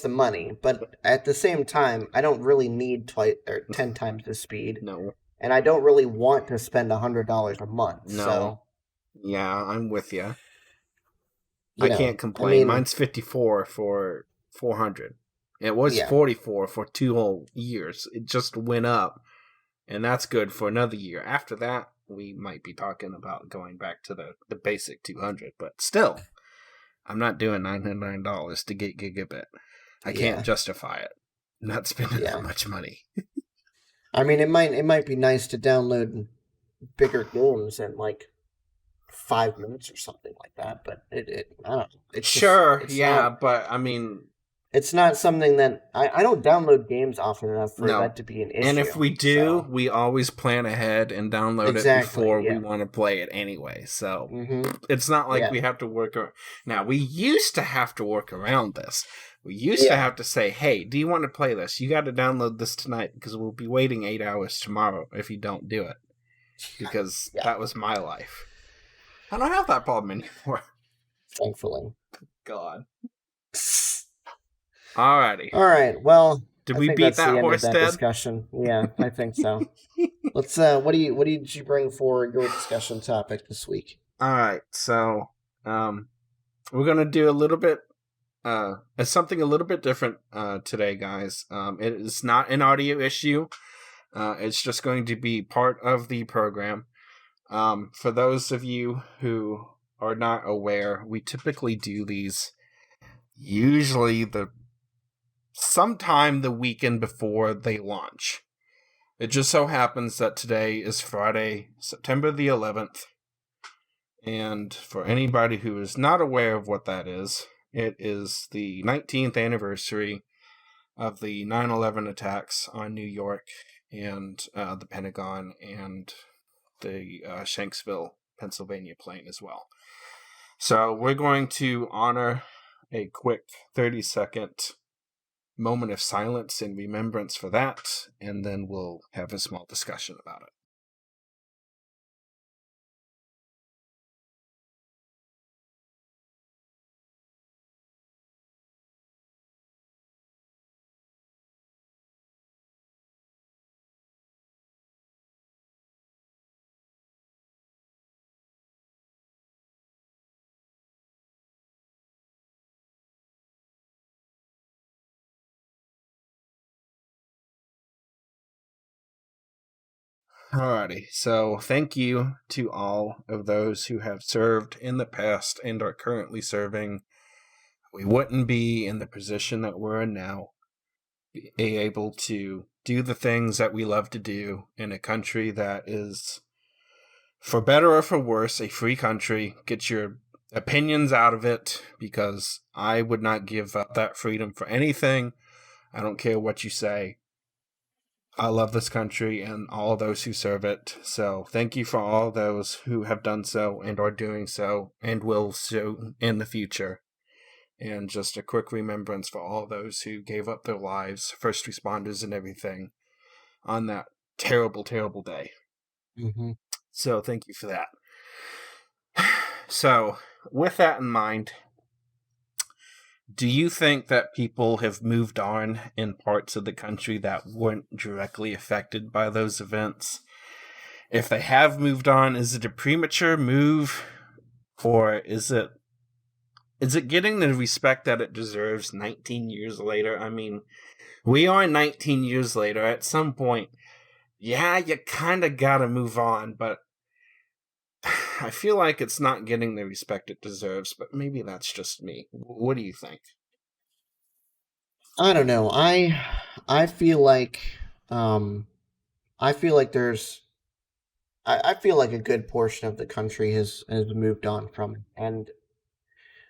the money. But at the same time, I don't really need 10 times the speed. No. And I don't really want to spend $100 a month. No. So. Yeah, I'm with you. I can't complain. Mine's 54 for 400. It was 44 for 2 whole years. It just went up. And that's good for another year. After that, we might be talking about going back to the basic 200. But still, I'm not doing $909 to get gigabit. I can't justify it. I'm not spending that much money. I mean, it might be nice to download bigger games in like 5 minutes or something like that, but I don't know. It's sure, but I mean, it's not something that I don't download games often enough for that to be an issue. And if we do, we always plan ahead and download it before we want to play it anyway. So it's not like we have to work. Now, we used to have to work around this. We used to have to say, hey, do you want to play this? You got to download this tonight because we'll be waiting 8 hours tomorrow if you don't do it. Because that was my life. I don't have that problem anymore. Thankfully. God. Alrighty. All right. Well, did we beat that horse dead? Discussion. Yeah, I think so. Let's. What did you bring for your discussion topic this week? All right. So, we're gonna do a little bit. Something a little bit different today, guys. It is not an audio issue. It's just going to be part of the program. For those of you who are not aware, we typically do these usually sometime the weekend before they launch. It just so happens that today is Friday, September the 11th. And for anybody who is not aware of what that is, it is the 19th anniversary of the 9/11 attacks on New York and the Pentagon and the Shanksville, Pennsylvania plane as well. So we're going to honor a quick 30-second moment of silence and remembrance for that, and then we'll have a small discussion about it. Alrighty, so thank you to all of those who have served in the past and are currently serving. We wouldn't be in the position that we're in now, be able to do the things that we love to do in a country that is, for better or for worse, a free country. Get your opinions out of it, because I would not give up that freedom for anything. I don't care what you say. I love this country and all those who serve it. So thank you for all those who have done so and are doing so and will so in the future. And just a quick remembrance for all those who gave up their lives, first responders and everything, on that terrible, terrible day. Mm-hmm. So thank you for that. So with that in mind, do you think that people have moved on in parts of the country that weren't directly affected by those events? If they have moved on, is it a premature move, or is it getting the respect that it deserves 19 years later? I mean, we are 19 years later. At some point, yeah, you kind of gotta move on, but I feel like it's not getting the respect it deserves, but maybe that's just me. What do you think? I don't know. I feel like I feel like there's I feel like a good portion of the country has moved on from it. And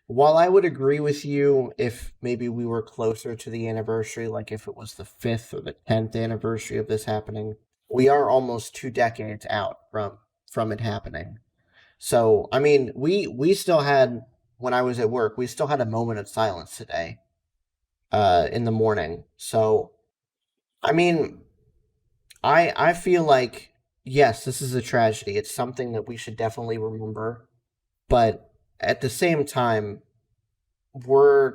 while I would agree with you if maybe we were closer to the anniversary, like if it was the 5th or the 10th anniversary of this happening, we are almost 2 decades out from it happening. So, I mean, we still had, when I was at work, we still had a moment of silence today, in the morning. So, I mean, I feel like, yes, this is a tragedy. It's something that we should definitely remember, but at the same time, we're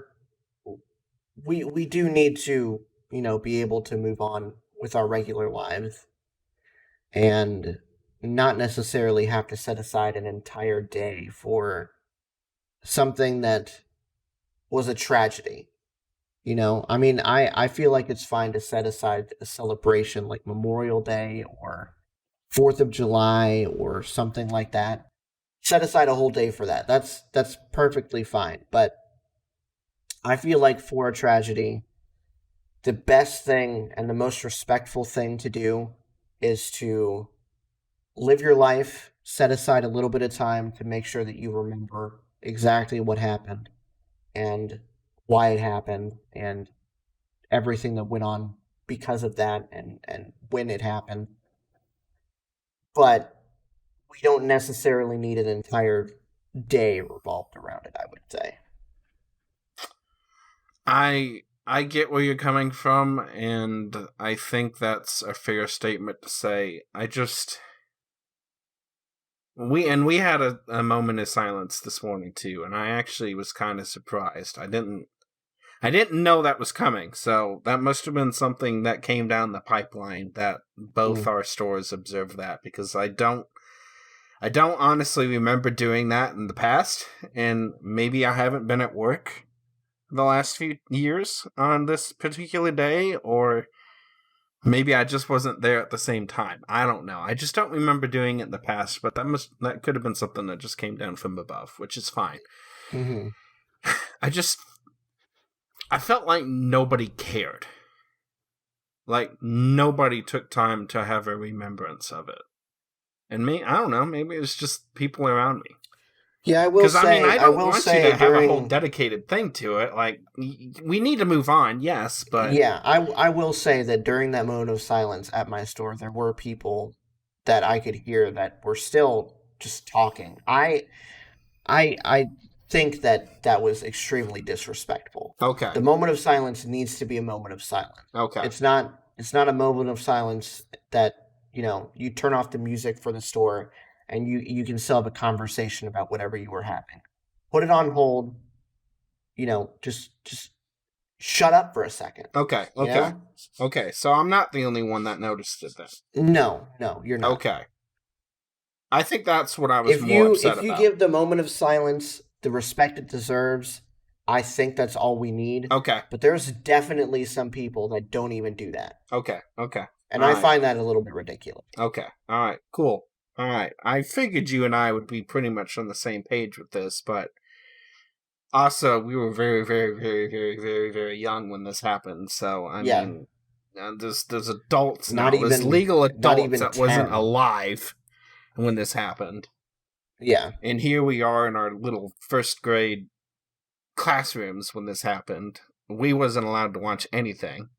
we do need to, be able to move on with our regular lives and not necessarily have to set aside an entire day for something that was a tragedy. I mean, I feel like it's fine to set aside a celebration like Memorial Day or 4th of July or something like that. Set aside a whole day for that. That's perfectly fine. But I feel like for a tragedy, the best thing and the most respectful thing to do is to live your life, set aside a little bit of time to make sure that you remember exactly what happened and why it happened and everything that went on because of that and when it happened. But we don't necessarily need an entire day revolved around it, I would say. I get where you're coming from, and I think that's a fair statement to say. We had a moment of silence this morning too, and I actually was kind of surprised. I didn't know that was coming, so that must have been something that came down the pipeline that both our stores observed that, because I don't honestly remember doing that in the past, and maybe I haven't been at work the last few years on this particular day, or maybe I just wasn't there at the same time. I don't know. I just don't remember doing it in the past, but that could have been something that just came down from above, which is fine. Mm-hmm. I felt like nobody cared. Like nobody took time to have a remembrance of it. And I don't know, maybe it's just people around me. Yeah, I will say. Because I mean, I don't want you to have a whole during, dedicated thing to it. Like, we need to move on, yes, but yeah, I will say that during that moment of silence at my store, there were people that I could hear that were still just talking. I think that was extremely disrespectful. Okay. The moment of silence needs to be a moment of silence. Okay. It's not a moment of silence that, you turn off the music for the store and you can still have a conversation about whatever you were having. Put it on hold, just shut up for a second. Okay. You know? Okay. So I'm not the only one that noticed it then. No, you're not. Okay. I think that's what I was more upset about. If you give the moment of silence the respect it deserves, I think that's all we need. Okay. But there's definitely some people that don't even do that. Okay. And I find that a little bit ridiculous. Okay. All right. Cool. All right. I figured you and I would be pretty much on the same page with this, but also we were very, very, very, very, very, very young when this happened. So I mean, there's adults now. There's legal adults that 10. wasn't alive when this happened. Yeah. And here we are in our little first grade classrooms when this happened. We wasn't allowed to watch anything.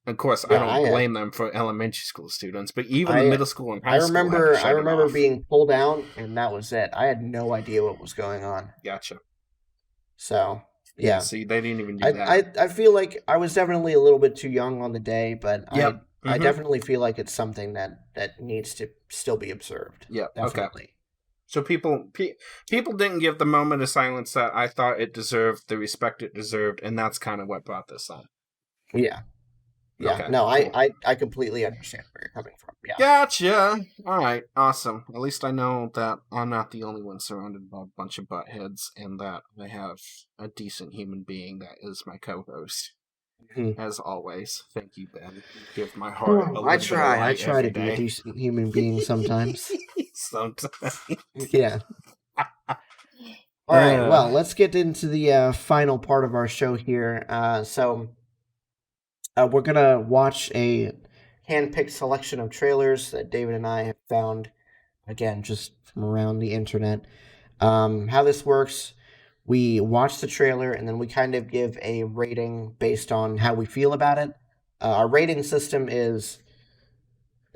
Of course, I don't blame them for elementary school students, but even the middle school and high school. I remember being pulled out, and that was it. I had no idea what was going on. Gotcha. So, yeah. See, they didn't even do that. I feel like I was definitely a little bit too young on the day, but I definitely feel like it's something that needs to still be observed. Yeah, definitely. Okay. So people didn't give the moment of silence that I thought it deserved, the respect it deserved, and that's kind of what brought this on. Yeah. Yeah, okay, no, cool. I completely understand where you're coming from. Yeah. Gotcha. All right, awesome. At least I know that I'm not the only one surrounded by a bunch of buttheads, and that I have a decent human being that is my co-host. Mm-hmm. As always, thank you, Ben. Give my heart a little bit of light. I try to be a decent human being sometimes. Sometimes. Yeah. All right. Well, let's get into the final part of our show here. We're going to watch a hand-picked selection of trailers that David and I have found, again, just from around the internet. How this works, we watch the trailer, and then we kind of give a rating based on how we feel about it. Our rating system is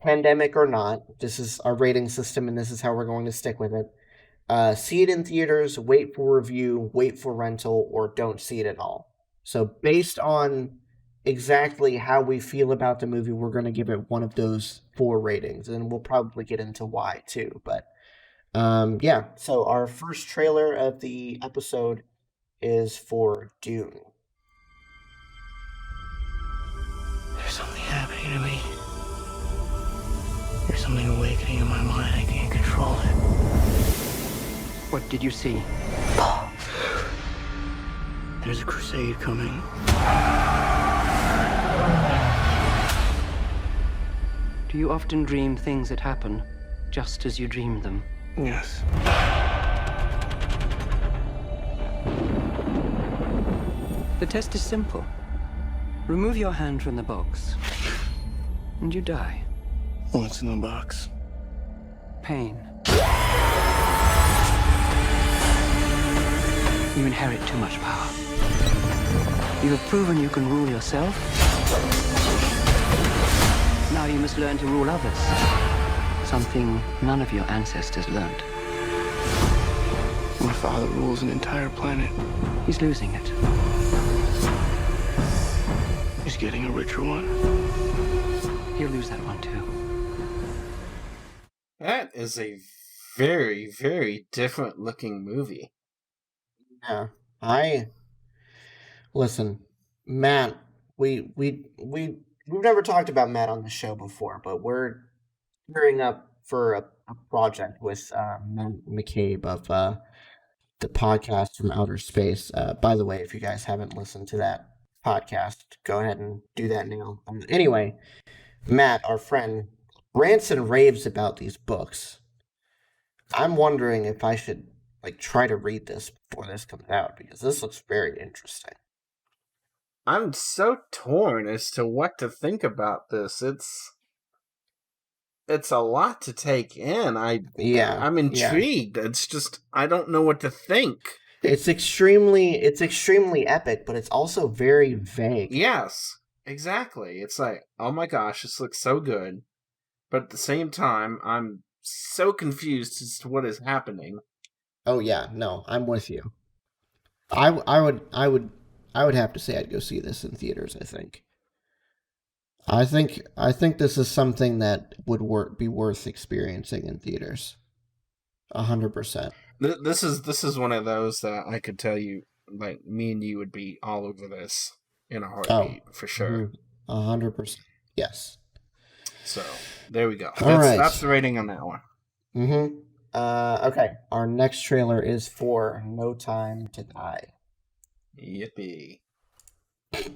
pandemic or not. This is our rating system, and this is how we're going to stick with it. See it in theaters, wait for review, wait for rental, or don't see it at all. So based on exactly how we feel about the movie, we're going to give it one of those 4 ratings, and we'll probably get into why too. But yeah, so our first trailer of the episode is for Dune. There's something happening to me. There's something awakening in my mind. I can't control it. What did you see? There's a crusade coming. Do you often dream things that happen just as you dreamed them? Yes. The test is simple. Remove your hand from the box, and you die. What's in the box? Pain. You inherit too much power. You have proven you can rule yourself. Now you must learn to rule others. Something none of your ancestors learned. My father rules an entire planet. He's losing it. He's getting a richer one. He'll lose that one too. That is a very, very different looking movie. Yeah. Listen, Matt, we've never talked about Matt on the show before, but we're gearing up for a project with Matt McCabe of the podcast from outer space. By the way, if you guys haven't listened to that podcast, go ahead and do that now. Anyway, Matt, our friend, rants and raves about these books. I'm wondering if I should try to read this before this comes out, because this looks very interesting. I'm so torn as to what to think about this. It's a lot to take in. I'm intrigued. Yeah. It's just I don't know what to think. It's extremely epic, but it's also very vague. Yes, exactly. It's like, oh my gosh, this looks so good, but at the same time, I'm so confused as to what is happening. Oh yeah, no, I'm with you. I would I would have to say I'd go see this in theaters. I think this is something that would be worth experiencing in theaters. 100%. This is one of those that I could tell you, like, me and you would be all over this in a heartbeat, for sure. 100%. Yes. So, there we go. All right. That's the rating on that one. Mm-hmm. Okay. Our next trailer is for No Time to Die. Yippee. The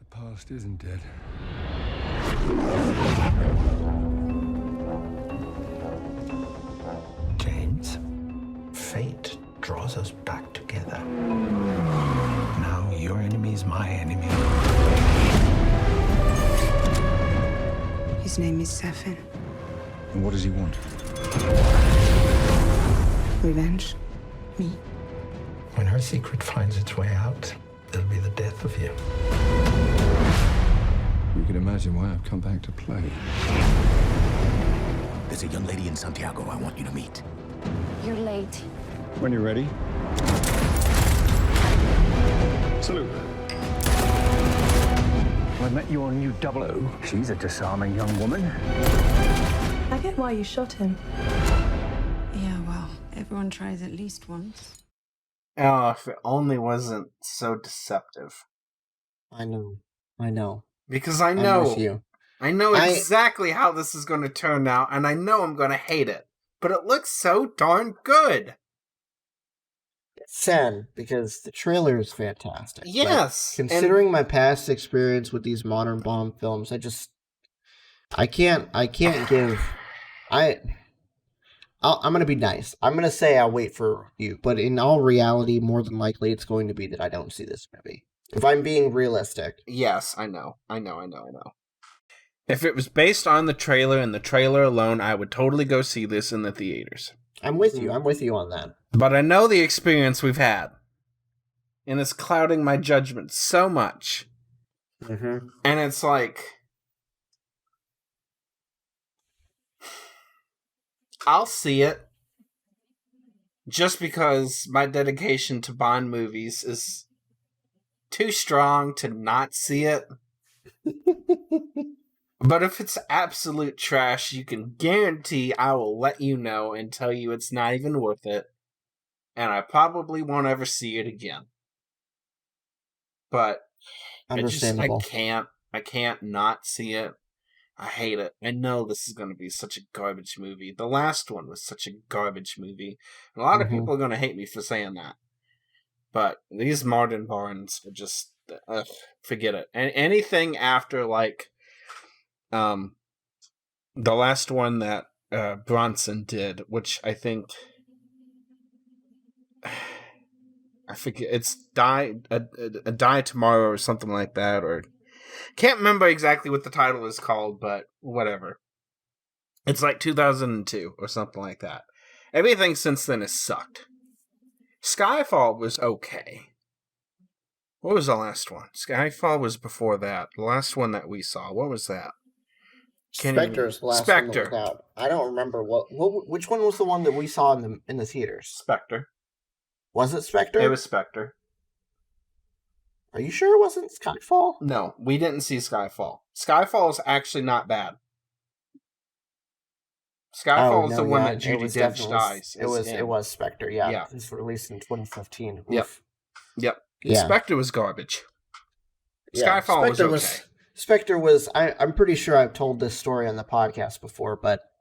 past isn't dead. James, fate draws us back together. Now your enemy's my enemy. His name is Safin. And what does he want? Revenge. Me. When her secret finds its way out, it'll be the death of you. You can imagine why I've come back to play. There's a young lady in Santiago I want you to meet. You're late. When you're ready. Salute. I met your new 00. She's a disarming young woman. I get why you shot him. Yeah, well, everyone tries at least once. Oh, if it only wasn't so deceptive. I know. Because I I'm know. with you. I know exactly how this is going to turn out, and I know I'm going to hate it. But it looks so darn good. It's sad because the trailer is fantastic. Yes. But considering my past experience with these modern Bond films, I can't give. I'm gonna be nice. I'm gonna say I'll wait for you, but in all reality, more than likely, it's going to be that I don't see this movie. If I'm being realistic. Yes, I know. If it was based on the trailer and the trailer alone, I would totally go see this in the theaters. I'm with you on that. But I know the experience we've had. And it's clouding my judgment so much. Mm-hmm. And it's like, I'll see it. Just because my dedication to Bond movies is too strong to not see it. But if it's absolute trash, you can guarantee I will let you know and tell you it's not even worth it. And I probably won't ever see it again. But Understandable. I can't not see it. I hate it. I know this is going to be such a garbage movie. The last one was such a garbage movie. And a lot of people are going to hate me for saying that. But these modern Bonds are just, forget it. And anything after, like, the last one that Bronson did, which I think, I forget, it's Die Tomorrow or something like that, or can't remember exactly what the title is called, but whatever. It's like 2002 or something like that. Everything since then has sucked. Skyfall was okay. What was the last one? Skyfall was before that. The last one that we saw. What was that? Spectre's the last one that was out. I don't remember which one was the one that we saw in the theaters. Spectre. Was it Spectre? It was Spectre. Are you sure it wasn't Skyfall? No, we didn't see Skyfall. Skyfall is actually not bad. Skyfall is the one that Judi Dench dies. It was Spectre, yeah. It was released in 2015. Yep. Yeah. Spectre was garbage. Skyfall was okay. Spectre was, I'm pretty sure I've told this story on the podcast before, but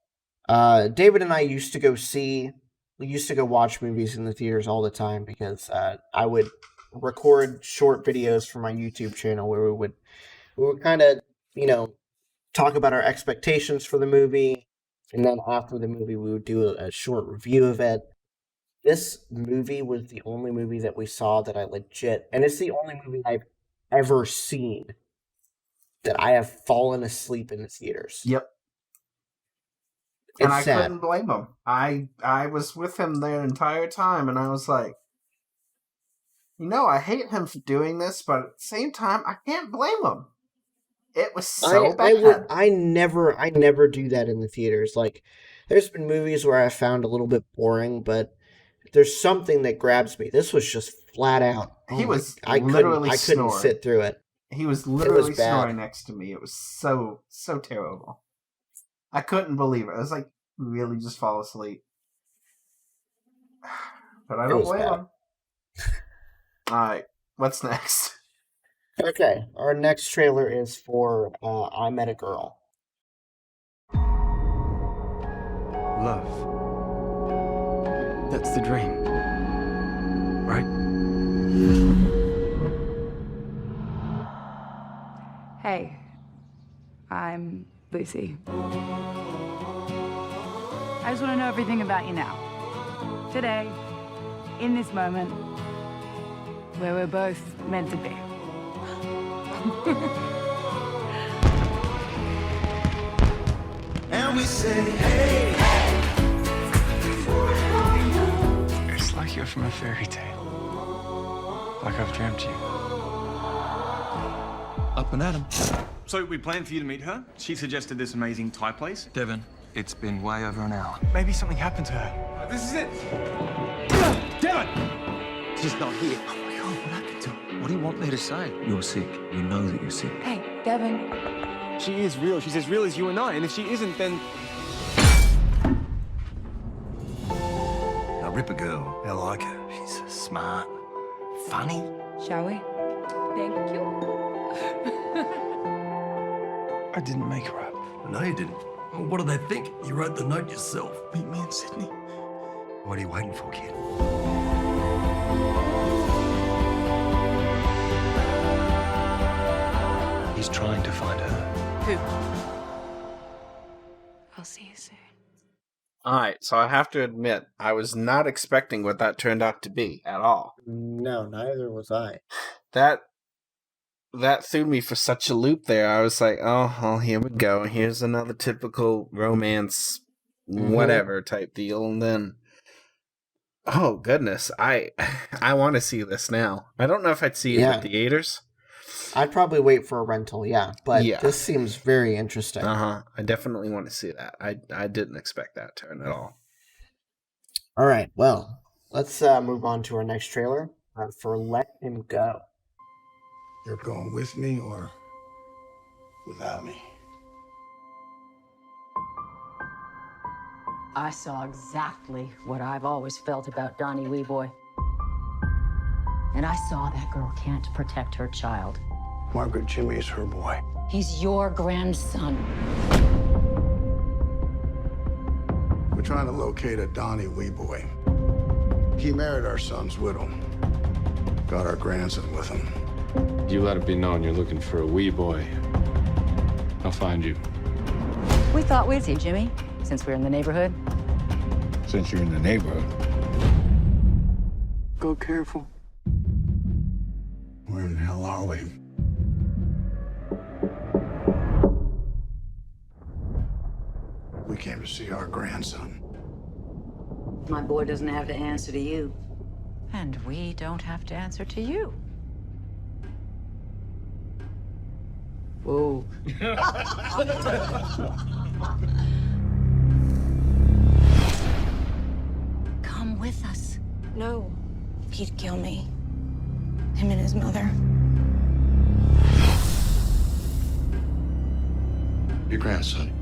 David and I used to go watch movies in the theaters all the time because I would record short videos for my YouTube channel where we would kind of, talk about our expectations for the movie, and then after the movie we would do a short review of it. This movie was the only movie that we saw that and it's the only movie I've ever seen that I have fallen asleep in the theaters. Yep. And I couldn't blame him. I was with him the entire time, and I was like, I hate him for doing this, but at the same time, I can't blame him. It was so bad. I never do that in the theaters. Like, there's been movies where I found a little bit boring, but there's something that grabs me. This was just flat out. I couldn't sit through it. He was literally bad. snoring next to me. It was so terrible. I couldn't believe it. I was like, really just fall asleep. But I don't blame him. Alright, what's next? Okay, our next trailer is for I Met a Girl. Love. That's the dream. Right? Hey, I'm Lucy. I just want to know everything about you now. Today, in this moment, where we're both meant to be. And we say, hey, It's like you're from a fairy tale. Like I've dreamt you. Up and at 'em. So we planned for you to meet her. She suggested this amazing Thai place. Devin, it's been way over an hour. Maybe something happened to her. This is it. Devin! She's not here. Oh my God, what happened to her? What do you want me to say? You're sick. You know that you're sick. Hey, Devin. She is real. She's as real as you and I. And if she isn't, then... I rip a girl. I like her. She's smart, funny. Shall we? Thank you. I didn't make her up. No, you didn't. Well, what do they think? You wrote the note yourself. Meet me in Sydney. What are you waiting for, kid? He's trying to find her. Who? I'll see you soon. Alright, so I have to admit, I was not expecting what that turned out to be at all. No, neither was I. That threw me for such a loop there. I was like, oh, well, here we go. Here's another typical romance, whatever type deal. And then, oh, goodness, I want to see this now. I don't know if I'd see it in theaters. I'd probably wait for a rental, but this seems very interesting. I definitely want to see that. I didn't expect that turn at all. All right, well, let's move on to our next trailer for Let Him Go. You're going with me or without me? I saw exactly what I've always felt about Donnie Weeboy. And I saw that girl can't protect her child. Margaret, Jimmy is her boy. He's your grandson. We're trying to locate a Donnie Weeboy. He married our son's widow. Got our grandson with him. You let it be known you're looking for a wee boy. I'll find you. We thought we'd see Jimmy, since we're in the neighborhood. Since you're in the neighborhood. Go careful. Where in the hell are we? We came to see our grandson. My boy doesn't have to answer to you. And we don't have to answer to you. Whoa. Come with us. No, he'd kill me. Him and his mother. Your grandson.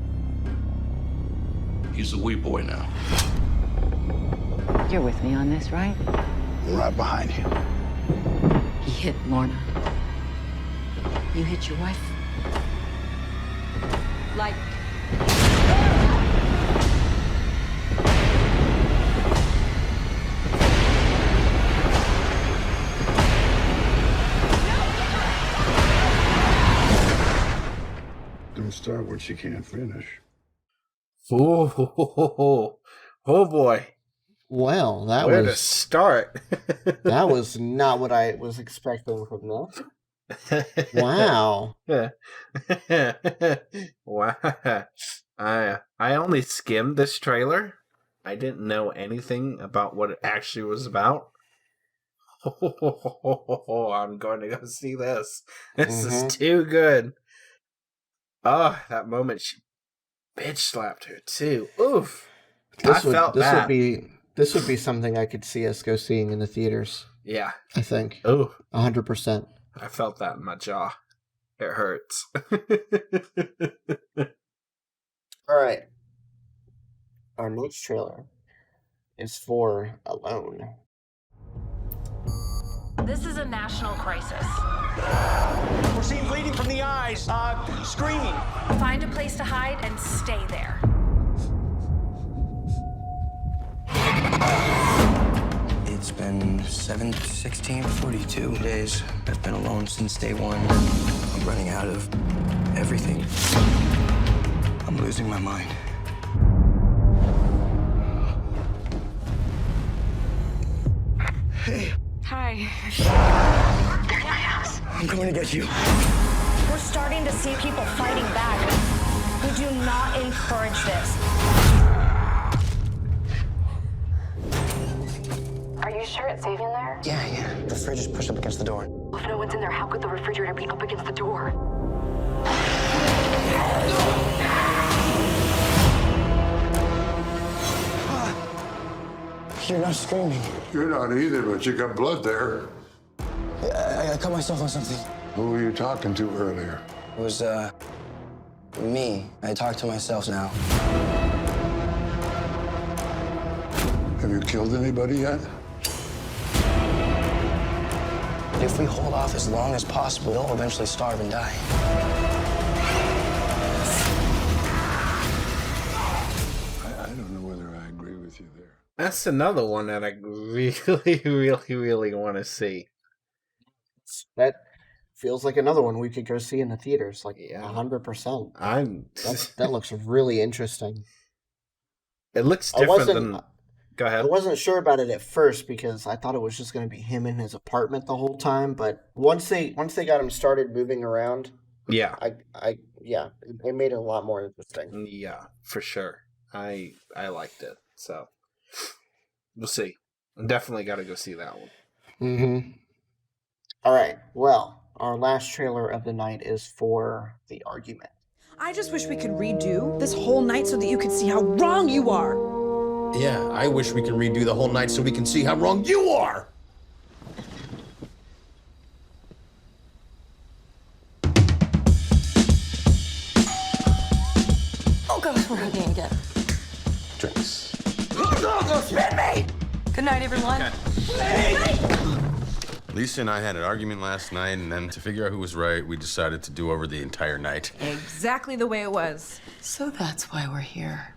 He's a wee boy now. You're with me on this, right? I'm right behind you. He hit Lorna. You hit your wife. Like... Don't start what you can't finish. Oh boy. Well, that Where was... to start? That was not what I was expecting from this. Wow. Wow. I only skimmed this trailer. I didn't know anything about what it actually was about. I'm going to go see this. This is too good. Oh, that moment she bitch slapped her too. Oof. This would This would be something I could see us go seeing in the theaters. Yeah. I think. Oh. 100%. I felt that in my jaw. It hurts. All right. Our next trailer is for Alone. This is a national crisis. We're seeing bleeding from the eyes, screaming. Find a place to hide and stay there. It's been 42 days. I've been alone since day one. I'm running out of everything. I'm losing my mind. Hey. Hi. They're in my house. I'm coming to get you. We're starting to see people fighting back. We do not encourage this. Are you sure it's safe in there? Yeah. The fridge is pushed up against the door. If no one's in there, how could the refrigerator be up against the door? You're not screaming. You're not either, but you got blood there. I cut myself on something. Who were you talking to earlier? It was, me. I talk to myself now. Have you killed anybody yet? If we hold off as long as possible, they'll eventually starve and die. I don't know whether I agree with you there. That's another one that I really want to see. That feels like another one we could go see in the theaters, like 100%. That looks really interesting. It looks different than... Go ahead. I wasn't sure about it at first because I thought it was just going to be him in his apartment the whole time, but once they got him started moving around, yeah, it made it a lot more interesting. Yeah, for sure. I liked it, so we'll see. Definitely got to go see that one. Mm-hmm. All right. Well, our last trailer of the night is for The Argument. I just wish we could redo this whole night so that you could see how wrong you are. Yeah, I wish we could redo the whole night so we can see how wrong you are! Oh gosh, we're hugging again. Drinks. Spin me! Good night, everyone. Lisa and I had an argument last night, and then to figure out who was right, we decided to do over the entire night. Exactly the way it was. So that's why we're here.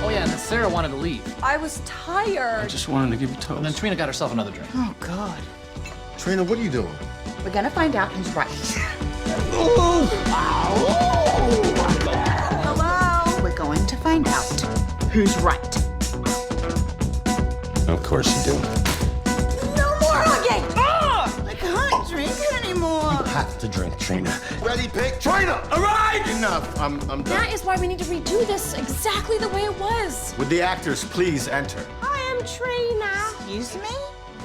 Oh yeah, and then Sarah wanted to leave. I was tired. I just wanted to give you toast. And then Trina got herself another drink. Oh, God. Trina, what are you doing? We're gonna find out who's right. Hello? We're going to find out who's right. Of course you do. No more hugging! I can't drink anymore. You have to drink, Trina. Ready, pick, Trina! All right! Enough. I'm done. That is why we need to redo this exactly the way it was. Would the actors please enter? I am Trina. Excuse me?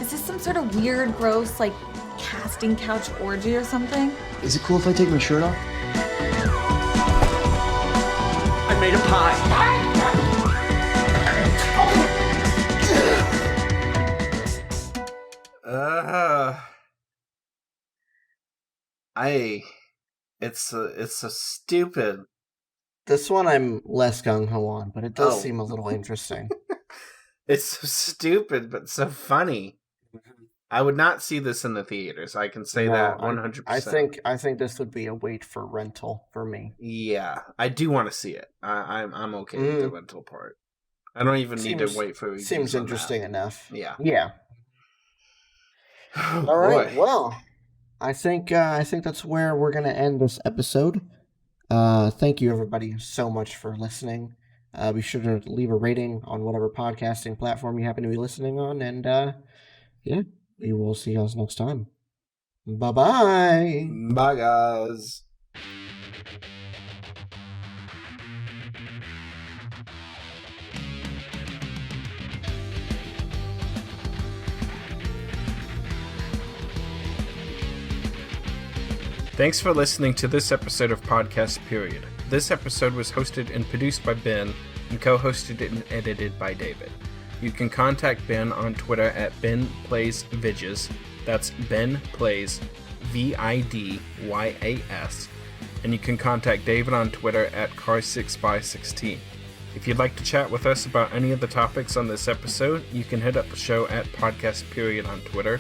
Is this some sort of weird, gross, like, casting couch orgy or something? Is it cool if I take my shirt off? I made a pie. It's a stupid. This one I'm less gung-ho on, but it does seem a little interesting. It's so stupid, but so funny. I would not see this in the theaters. I can say that 100%. I think this would be a wait for rental for me. Yeah, I do want to see it. I'm okay with the rental part. I don't even need to wait for reviews. Seems on interesting that. enough. Yeah. Yeah. Oh, all right. boy. Well, I think that's where we're gonna end this episode. Thank you everybody so much for listening. Be sure to leave a rating on whatever podcasting platform you happen to be listening on, and yeah, we will see you guys next time. Bye-bye. Bye, guys. Thanks for listening to this episode of Podcast Period. This episode was hosted and produced by Ben and co-hosted and edited by David. You can contact Ben on Twitter at BenPlaysVidges. That's Ben Plays VIDYAS. And you can contact David on Twitter at Car6by16. If you'd like to chat with us about any of the topics on this episode, you can hit up the show at podcastperiod on Twitter,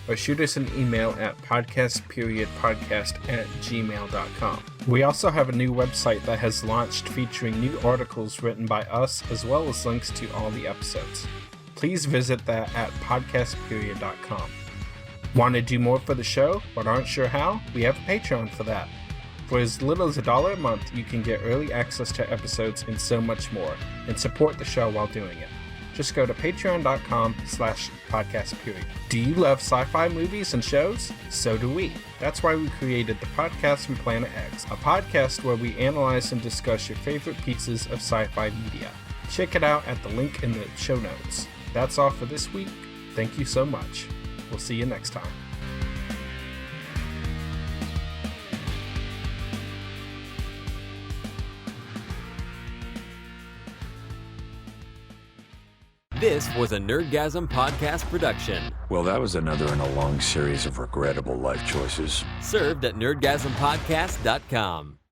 or shoot us an email at podcastperiodpodcast@gmail.com. We also have a new website that has launched featuring new articles written by us, as well as links to all the episodes. Please visit that at podcastperiod.com. Want to do more for the show, but aren't sure how? We have a Patreon for that. For as little as $1 a month, you can get early access to episodes and so much more, and support the show while doing it. Just go to patreon.com/podcastperiod. Do you love sci-fi movies and shows? So do we. That's why we created the podcast from Planet X, a podcast where we analyze and discuss your favorite pieces of sci-fi media. Check it out at the link in the show notes. That's all for this week. Thank you so much. We'll see you next time. This was a Nerdgasm podcast production. Well, that was another in a long series of regrettable life choices. Served at nerdgasmpodcast.com.